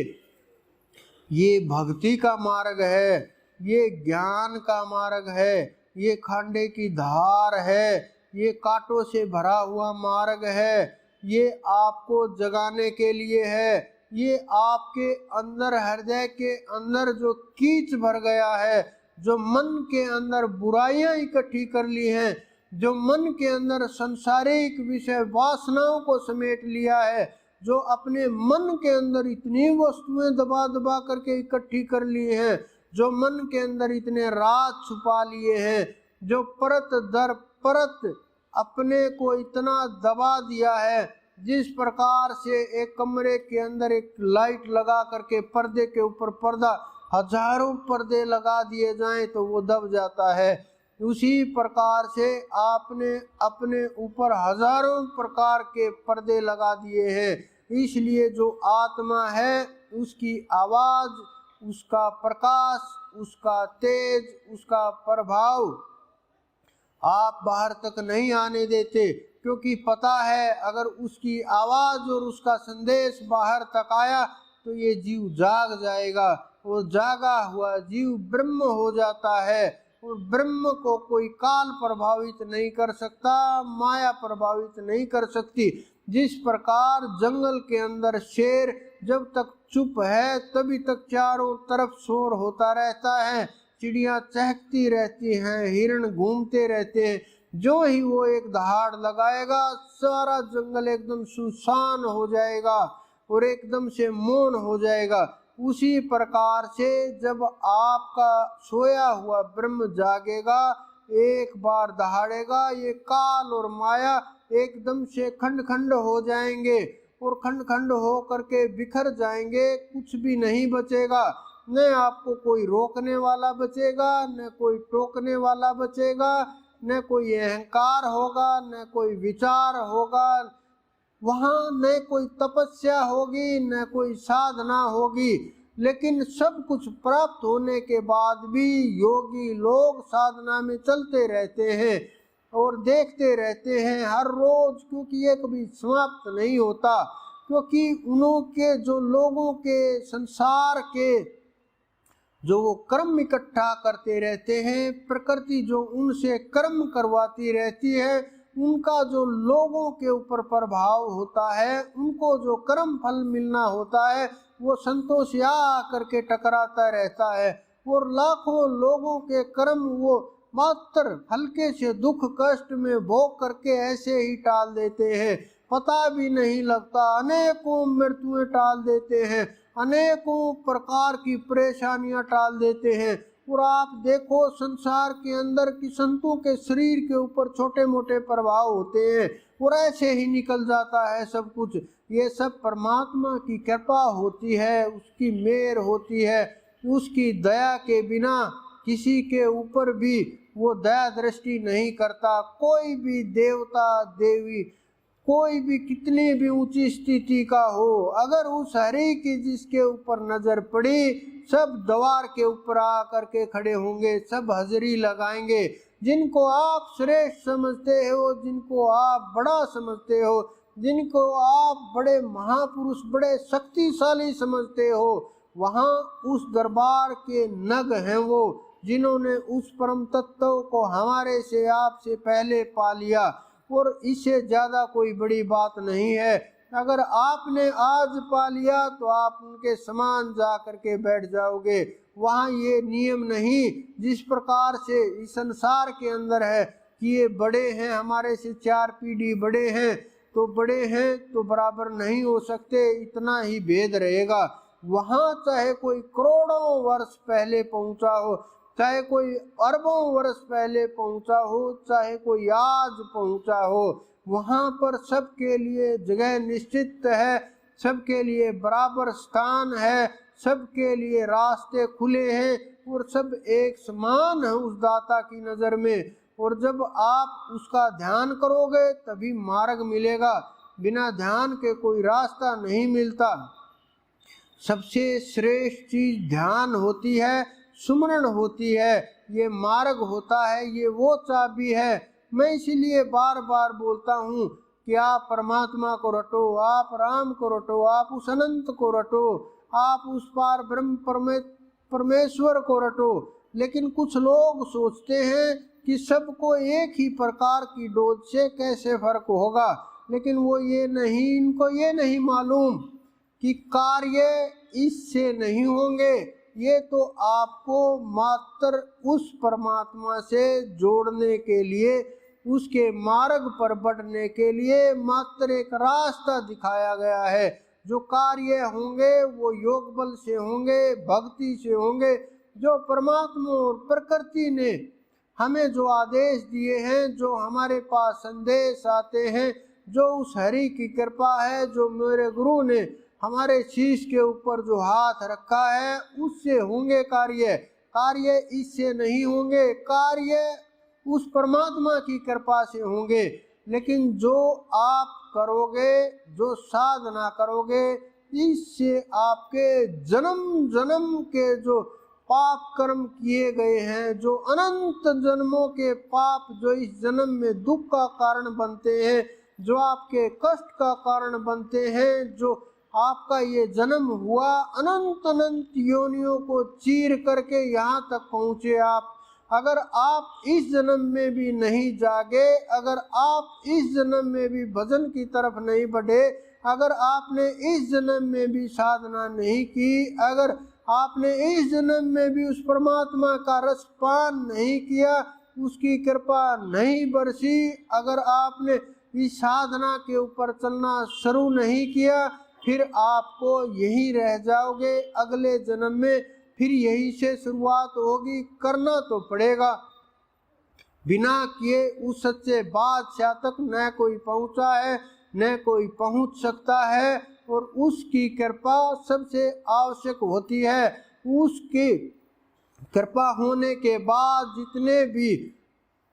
[SPEAKER 1] ये भक्ति का मार्ग है, ये ज्ञान का मार्ग है, ये खांडे की धार है, ये कांटों से भरा हुआ मार्ग है, ये आपको जगाने के लिए है। ये आपके अंदर, हृदय के अंदर जो कीच भर गया है, जो मन के अंदर बुराइयां इकट्ठी कर ली हैं, जो मन के अंदर संसारिक विषय वासनाओं को समेट लिया है, जो अपने मन के अंदर इतनी वस्तुएं दबा दबा करके इकट्ठी कर ली हैं, जो मन के अंदर इतने राज छुपा लिए हैं, जो परत दर परत अपने को इतना दबा दिया है, जिस प्रकार से एक कमरे के अंदर एक लाइट लगा करके पर्दे के ऊपर पर्दा, हजारों पर्दे लगा दिए जाएं तो वो दब जाता है, उसी प्रकार से आपने अपने ऊपर हजारों प्रकार के पर्दे लगा दिए हैं। इसलिए जो आत्मा है उसकी आवाज, उसका प्रकाश, उसका तेज, उसका प्रभाव आप बाहर तक नहीं आने देते, क्योंकि पता है अगर उसकी आवाज और उसका संदेश बाहर तक आया तो ये जीव जाग जाएगा। वो जागा हुआ जीव ब्रह्म हो जाता है, और ब्रह्म को कोई काल प्रभावित नहीं कर सकता, माया प्रभावित नहीं कर सकती। जिस प्रकार जंगल के अंदर शेर जब तक चुप है तभी तक चारों तरफ शोर होता रहता है, चिड़ियां चहकती रहती हैं, हिरण घूमते रहते हैं, जो ही वो एक दहाड़ लगाएगा सारा जंगल एकदम सुनसान हो जाएगा और एकदम से मौन हो जाएगा। उसी प्रकार से जब आपका सोया हुआ ब्रह्म जागेगा, एक बार दहाड़ेगा, ये काल और माया एकदम से खंड खंड हो जाएंगे और खंड खंड हो करके बिखर जाएंगे, कुछ भी नहीं बचेगा। न आपको कोई रोकने वाला बचेगा, न कोई टोकने वाला बचेगा, न कोई अहंकार होगा, न कोई विचार होगा, वहाँ न कोई तपस्या होगी, न कोई साधना होगी। लेकिन सब कुछ प्राप्त होने के बाद भी योगी लोग साधना में चलते रहते हैं और देखते रहते हैं हर रोज, क्योंकि ये कभी समाप्त नहीं होता। क्योंकि उन्हों के जो लोगों के संसार के जो वो कर्म इकट्ठा करते रहते हैं, प्रकृति जो उनसे कर्म करवाती रहती है, उनका जो लोगों के ऊपर प्रभाव होता है, उनको जो कर्म फल मिलना होता है, वो संतोष या करके टकराता रहता है। और लाखों लोगों के कर्म वो मात्र हल्के से दुख कष्ट में भोग करके ऐसे ही टाल देते हैं, पता भी नहीं लगता। अनेकों मृत्युएं टाल देते हैं, अनेकों प्रकार की परेशानियां टाल देते हैं। और आप देखो संसार के अंदर कि संतों के शरीर के ऊपर छोटे मोटे प्रभाव होते हैं और ऐसे ही निकल जाता है सब कुछ। ये सब परमात्मा की कृपा होती है, उसकी मेहर होती है, उसकी दया के बिना किसी के ऊपर भी वो दया दृष्टि नहीं करता। कोई भी देवता देवी, कोई भी कितनी भी ऊंची स्थिति का हो, अगर उस हरि की जिसके ऊपर नजर पड़ी, सब द्वार के ऊपर आकर के खड़े होंगे, सब हाजिरी लगाएंगे। जिनको आप श्रेष्ठ समझते हो, जिनको आप बड़ा समझते हो, जिनको आप बड़े महापुरुष बड़े शक्तिशाली समझते हो, वहाँ उस दरबार के नग हैं वो, जिन्होंने उस परम तत्व को हमारे से आपसे पहले पा लिया। और इससे ज़्यादा कोई बड़ी बात नहीं है। अगर आपने आज पा लिया तो आप उनके समान जा कर के बैठ जाओगे। वहाँ ये नियम नहीं जिस प्रकार से इस संसार के अंदर है कि ये बड़े हैं, हमारे से 4 पीढ़ी बड़े हैं, तो बड़े हैं तो बराबर नहीं हो सकते, इतना ही भेद रहेगा। वहाँ चाहे कोई करोड़ों वर्ष पहले पहुँचा हो, चाहे कोई अरबों वर्ष पहले पहुंचा हो, चाहे कोई आज पहुंचा हो, वहाँ पर सबके लिए जगह निश्चित है, सबके लिए बराबर स्थान है, सबके लिए रास्ते खुले हैं और सब एक समान है उस दाता की नज़र में। और जब आप उसका ध्यान करोगे तभी मार्ग मिलेगा, बिना ध्यान के कोई रास्ता नहीं मिलता। सबसे श्रेष्ठ चीज ध्यान होती है, सुमरण होती है, ये मार्ग होता है, ये वो चाबी है। मैं इसीलिए बार बार बोलता हूँ कि आप परमात्मा को रटो, आप राम को रटो, आप उस अनंत को रटो, आप उस पार ब्रह्म परमेश्वर को रटो। लेकिन कुछ लोग सोचते हैं कि सबको एक ही प्रकार की डोज से कैसे फर्क होगा, लेकिन वो ये नहीं, इनको ये नहीं मालूम कि कार्य इससे नहीं होंगे। ये तो आपको मात्र उस परमात्मा से जोड़ने के लिए, उसके मार्ग पर बढ़ने के लिए मात्र एक रास्ता दिखाया गया है। जो कार्य होंगे वो योग बल से होंगे, भक्ति से होंगे। जो परमात्मा और प्रकृति ने हमें जो आदेश दिए हैं, जो हमारे पास संदेश आते हैं, जो उस हरि की कृपा है, जो मेरे गुरु ने हमारे शीश के ऊपर जो हाथ रखा है, उससे होंगे कार्य। कार्य इससे नहीं होंगे, कार्य उस परमात्मा की कृपा से होंगे। लेकिन जो आप करोगे, जो साधना करोगे, इससे आपके जन्म जन्म के जो पाप कर्म किए गए हैं, जो अनंत जन्मों के पाप जो इस जन्म में दुख का कारण बनते हैं, जो आपके कष्ट का कारण बनते हैं, जो आपका ये जन्म हुआ अनंत अनंत योनियों को चीर करके यहाँ तक पहुँचे आप, अगर आप इस जन्म में भी नहीं जागे, अगर आप इस जन्म में भी भजन की तरफ नहीं बढ़े, अगर आपने इस जन्म में भी साधना नहीं की, अगर आपने इस जन्म में भी उस परमात्मा का रस पान नहीं किया, उसकी कृपा नहीं बरसी, अगर आपने इस साधना के ऊपर चलना शुरू नहीं किया, फिर आपको यहीं रह जाओगे। अगले जन्म में फिर यहीं से शुरुआत होगी। करना तो पड़ेगा। बिना किए उस सच्चे बादशाह तक न कोई पहुंचा है, न कोई पहुंच सकता है। और उसकी कृपा सबसे आवश्यक होती है। उसकी कृपा होने के बाद जितने भी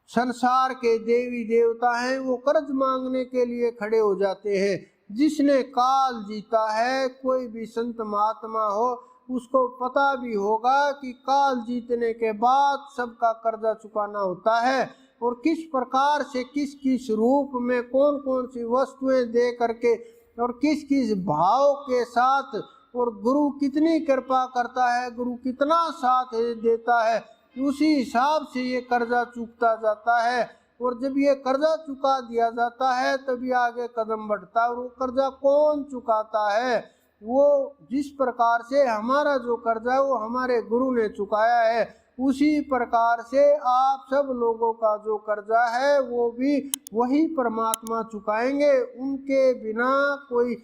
[SPEAKER 1] संसार के देवी देवता हैं, वो कर्ज मांगने के लिए खड़े हो जाते हैं। जिसने काल जीता है, कोई भी संत महात्मा हो, उसको पता भी होगा कि काल जीतने के बाद सबका कर्जा चुकाना होता है, और किस प्रकार से किस किस रूप में कौन कौन सी वस्तुएं दे करके और किस किस भाव के साथ और गुरु कितनी कृपा करता है, गुरु कितना साथ देता है, उसी हिसाब से ये कर्जा चूकता जाता है। और जब ये कर्जा चुका दिया जाता है तभी आगे कदम बढ़ता है। और वो कर्जा कौन चुकाता है? वो जिस प्रकार से हमारा जो कर्जा है वो हमारे गुरु ने चुकाया है, उसी प्रकार से आप सब लोगों का जो कर्जा है वो भी वही परमात्मा चुकाएंगे। उनके बिना कोई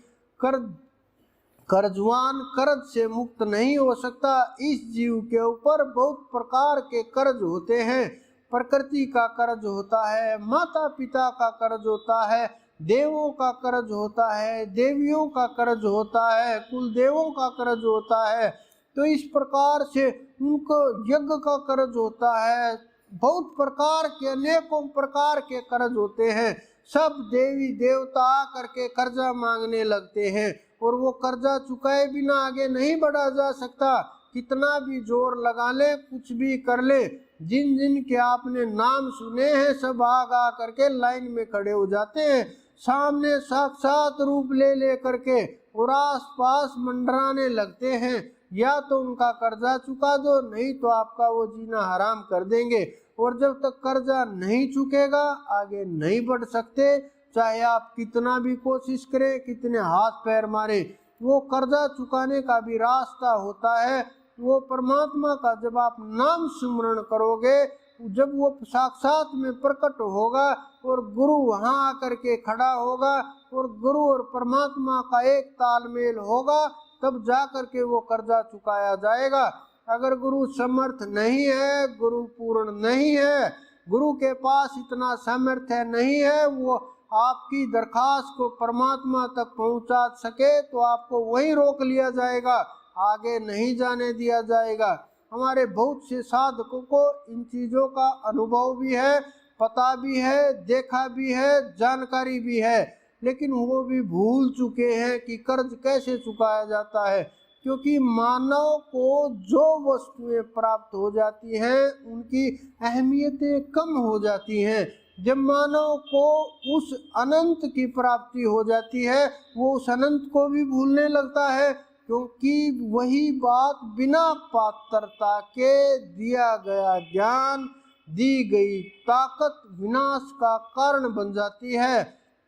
[SPEAKER 1] कर्जवान कर्ज से मुक्त नहीं हो सकता। इस जीव के ऊपर बहुत प्रकार के कर्ज होते हैं। प्रकृति का कर्ज होता है, माता पिता का कर्ज होता है, देवों का कर्ज होता है, देवियों का कर्ज होता है, कुल देवों का कर्ज होता है। तो इस प्रकार से उनको यज्ञ का कर्ज होता है। बहुत प्रकार के अनेकों प्रकार के कर्ज होते हैं। सब देवी देवता करके कर्जा मांगने लगते हैं और वो कर्जा चुकाए बिना आगे नहीं बढ़ा जा सकता। कितना भी जोर लगा ले, कुछ भी कर ले, जिन जिन के आपने नाम सुने हैं सब आ करके लाइन में खड़े हो जाते हैं, सामने साक्षात रूप ले करके और आस पास मंडराने लगते हैं। या तो उनका कर्जा चुका दो, नहीं तो आपका वो जीना हराम कर देंगे। और जब तक कर्जा नहीं चुकेगा आगे नहीं बढ़ सकते, चाहे आप कितना भी कोशिश करें, कितने हाथ पैर मारे। वो कर्जा चुकाने का भी रास्ता होता है, वो परमात्मा का जब आप नाम सुमरण करोगे, जब वो साक्षात में प्रकट होगा और गुरु वहाँ आकर के खड़ा होगा और गुरु और परमात्मा का एक तालमेल होगा, तब जा करके वो कर्जा चुकाया जाएगा। अगर गुरु समर्थ नहीं है, गुरु पूर्ण नहीं है, गुरु के पास इतना सामर्थ्य नहीं है वो आपकी दरखास्त को परमात्मा तक पहुंचा सके, तो आपको वहीं रोक लिया जाएगा, आगे नहीं जाने दिया जाएगा। हमारे बहुत से साधकों को इन चीज़ों का अनुभव भी है, पता भी है, देखा भी है, जानकारी भी है, लेकिन वो भी भूल चुके हैं कि कर्ज कैसे चुकाया जाता है। क्योंकि मानव को जो वस्तुएं प्राप्त हो जाती हैं उनकी अहमियतें कम हो जाती हैं। जब मानव को उस अनंत की प्राप्ति हो जाती है वो उस अनंत को भी भूलने लगता है, क्योंकि वही बात बिना पात्रता के दिया गया ज्ञान, दी गई ताकत विनाश का कारण बन जाती है।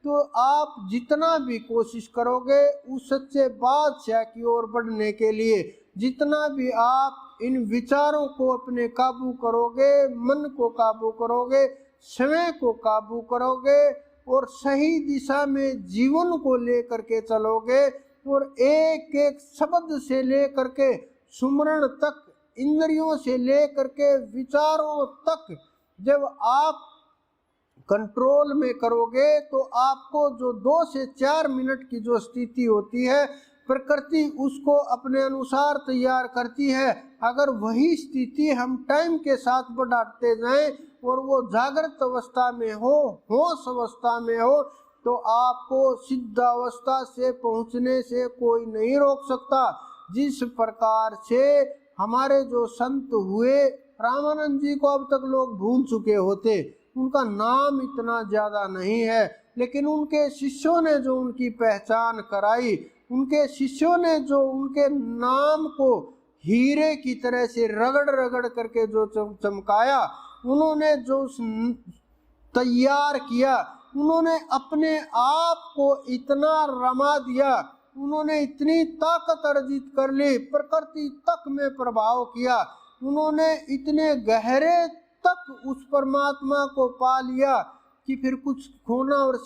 [SPEAKER 1] तो आप जितना भी कोशिश करोगे उस सच्चे बादशाह की ओर बढ़ने के लिए, जितना भी आप इन विचारों को अपने काबू करोगे, मन को काबू करोगे, समय को काबू करोगे और सही दिशा में जीवन को लेकर के चलोगे और एक एक शब्द से लेकर के सुमरण तक, इंद्रियों से लेकर के विचारों तक जब आप कंट्रोल में करोगे, तो आपको जो 2 से 4 मिनट की जो स्थिति होती है प्रकृति उसको अपने अनुसार तैयार करती है। अगर वही स्थिति हम टाइम के साथ बढ़ाते जाएं और वो जागृत अवस्था में हो, होश अवस्था में हो, तो आपको सिद्धावस्था से पहुंचने से कोई नहीं रोक सकता। जिस प्रकार से हमारे जो संत हुए, रामानंद जी को अब तक लोग भूल चुके होते, उनका नाम इतना ज़्यादा नहीं है, लेकिन उनके शिष्यों ने जो उनकी पहचान कराई, उनके शिष्यों ने जो उनके नाम को हीरे की तरह से रगड़ रगड़ करके जो चमकाया, उन्होंने जो तैयार किया, उन्होंने अपने आप को इतना रमा दिया, उन्होंने इतनी ताकत अर्जित कर ली, प्रकृति तक में प्रभाव किया, उन्होंने इतने गहरे तक उस परमात्मा को पा लिया कि फिर कुछ खोना और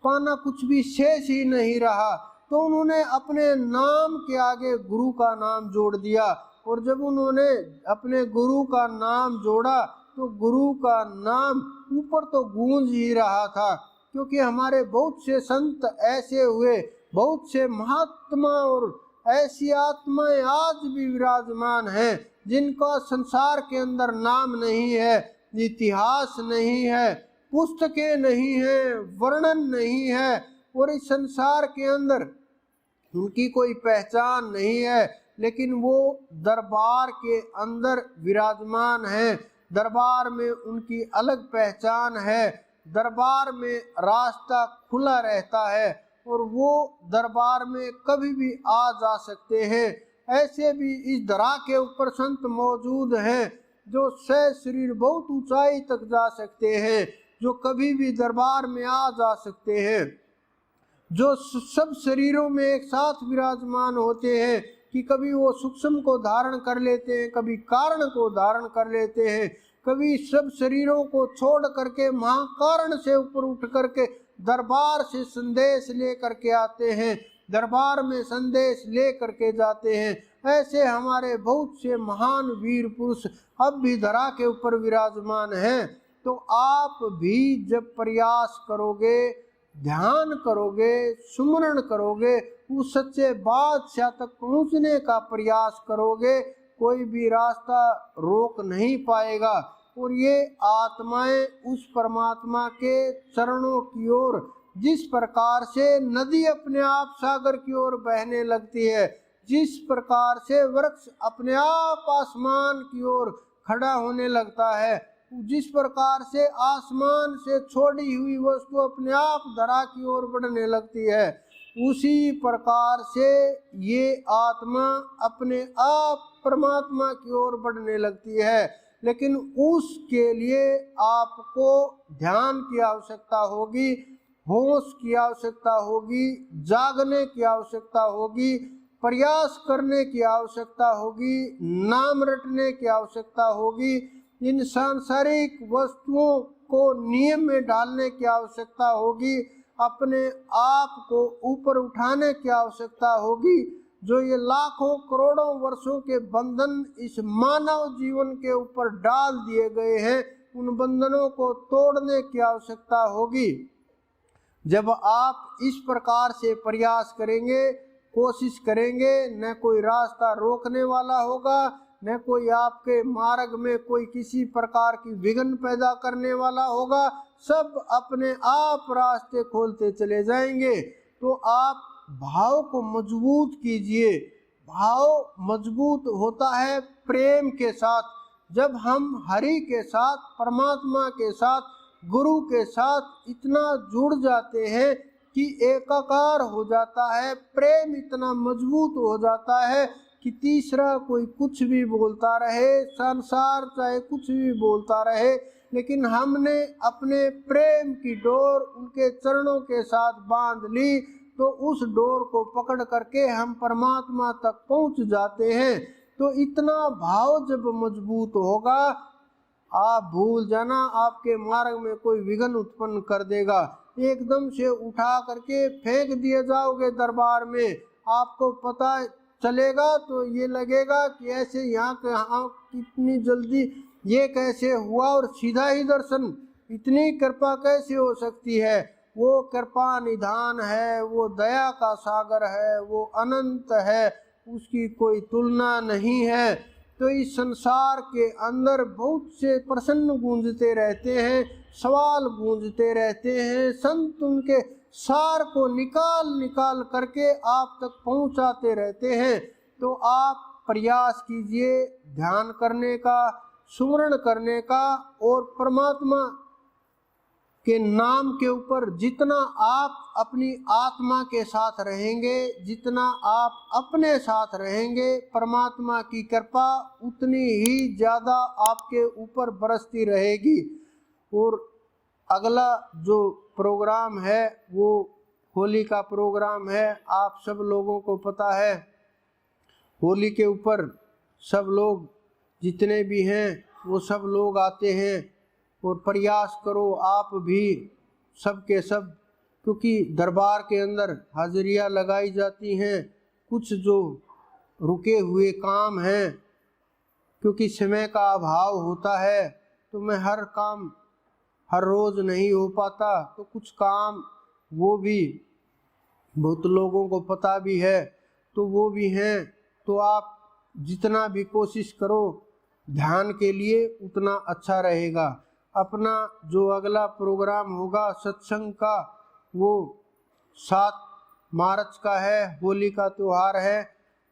[SPEAKER 1] पाना कुछ भी शेष ही नहीं रहा। तो उन्होंने अपने नाम के आगे गुरु का नाम जोड़ दिया, और जब उन्होंने अपने गुरु का नाम जोड़ा तो गुरु का नाम ऊपर तो गूंज ही रहा था। क्योंकि हमारे बहुत से संत ऐसे हुए, बहुत से महात्मा और ऐसी आत्माएं आज भी विराजमान हैं जिनका संसार के अंदर नाम नहीं है, इतिहास नहीं है, पुस्तकें नहीं है, वर्णन नहीं है, और इस संसार के अंदर उनकी कोई पहचान नहीं है, लेकिन वो दरबार के अंदर विराजमान है। दरबार में उनकी अलग पहचान है, दरबार में रास्ता खुला रहता है, और वो दरबार में कभी भी आ जा सकते हैं। ऐसे भी इस धरा के ऊपर संत मौजूद हैं जो शरीर बहुत ऊंचाई तक जा सकते हैं, जो कभी भी दरबार में आ जा सकते हैं, जो सब शरीरों में एक साथ विराजमान होते हैं कि कभी वो सूक्ष्म को धारण कर लेते हैं, कभी कारण को धारण कर लेते हैं, कभी सब शरीरों को छोड़ करके महाकारण से ऊपर उठ करके दरबार से संदेश ले करके आते हैं, दरबार में संदेश ले करके जाते हैं। ऐसे हमारे बहुत से महान वीर पुरुष अब भी धरा के ऊपर विराजमान हैं। तो आप भी जब प्रयास करोगे, ध्यान करोगे, सुमरण करोगे, उस सच्चे बादशाह तक पहुंचने का प्रयास करोगे, कोई भी रास्ता रोक नहीं पाएगा। और ये आत्माएं उस परमात्मा के चरणों की ओर, जिस प्रकार से नदी अपने आप सागर की ओर बहने लगती है, जिस प्रकार से वृक्ष अपने आप आसमान की ओर खड़ा होने लगता है, जिस प्रकार से आसमान से छोड़ी हुई वस्तु अपने आप धरा की ओर बढ़ने लगती है, उसी प्रकार से ये आत्मा अपने आप परमात्मा की ओर बढ़ने लगती है। लेकिन उसके लिए आपको ध्यान की आवश्यकता होगी, होश की आवश्यकता होगी, जागने की आवश्यकता होगी, प्रयास करने की आवश्यकता होगी, नाम रटने की आवश्यकता होगी, इन सांसारिक वस्तुओं को नियम में डालने की आवश्यकता होगी, अपने आप को ऊपर उठाने की आवश्यकता होगी। जो ये लाखों करोड़ों वर्षों के बंधन इस मानव जीवन के ऊपर डाल दिए गए हैं, उन बंधनों को तोड़ने की आवश्यकता होगी। जब आप इस प्रकार से प्रयास करेंगे, कोशिश करेंगे, न कोई रास्ता रोकने वाला होगा, न कोई आपके मार्ग में कोई किसी प्रकार की विघ्न पैदा करने वाला होगा, सब अपने आप रास्ते खोलते चले जाएंगे। तो आप भाव को मजबूत कीजिए। भाव मजबूत होता है प्रेम के साथ। जब हम हरि के साथ, परमात्मा के साथ, गुरु के साथ इतना जुड़ जाते हैं कि एकाकार हो जाता है, प्रेम इतना मजबूत हो जाता है कि तीसरा कोई कुछ भी बोलता रहे, संसार चाहे कुछ भी बोलता रहे, लेकिन हमने अपने प्रेम की डोर उनके चरणों के साथ बांध ली, तो उस डोर को पकड़ करके हम परमात्मा तक पहुंच जाते हैं। तो इतना भाव जब मजबूत होगा, आप भूल जाना आपके मार्ग में कोई विघ्न उत्पन्न कर देगा। एकदम से उठा करके फेंक दिए जाओगे दरबार में, आपको पता चलेगा तो ये लगेगा कि ऐसे यहाँ कितनी जल्दी ये कैसे हुआ, और सीधा ही दर्शन, इतनी कृपा कैसे हो सकती है। वो कृपा निधान है, वो दया का सागर है, वो अनंत है, उसकी कोई तुलना नहीं है। तो इस संसार के अंदर बहुत से प्रश्न गूंजते रहते हैं, सवाल गूंजते रहते हैं, संत उनके सार को निकाल निकाल करके आप तक पहुंचाते रहते हैं। तो आप प्रयास कीजिए ध्यान करने का, सुमरण करने का, और परमात्मा के नाम के ऊपर जितना आप अपनी आत्मा के साथ रहेंगे, जितना आप अपने साथ रहेंगे, परमात्मा की कृपा उतनी ही ज़्यादा आपके ऊपर बरसती रहेगी। और अगला जो प्रोग्राम है वो होली का प्रोग्राम है। आप सब लोगों को पता है, होली के ऊपर सब लोग जितने भी हैं वो सब लोग आते हैं। और प्रयास करो आप भी सब के सब, क्योंकि दरबार के अंदर हाजिरियाँ लगाई जाती हैं। कुछ जो रुके हुए काम हैं, क्योंकि समय का अभाव होता है, तो मैं हर काम हर रोज़ नहीं हो पाता, तो कुछ काम वो भी बहुत लोगों को पता भी है, तो वो भी हैं। तो आप जितना भी कोशिश करो ध्यान के लिए, उतना अच्छा रहेगा। अपना जो अगला प्रोग्राम होगा सत्संग का, वो 7 मार्च का है, होली का त्यौहार है।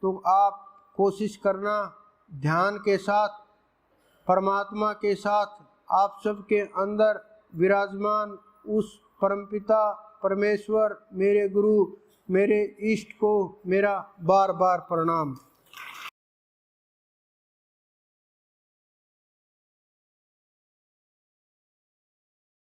[SPEAKER 1] तो आप कोशिश करना ध्यान के साथ, परमात्मा के साथ, आप सबके अंदर विराजमान उस परमपिता परमेश्वर, मेरे गुरु, मेरे इष्ट को मेरा बार बार प्रणाम।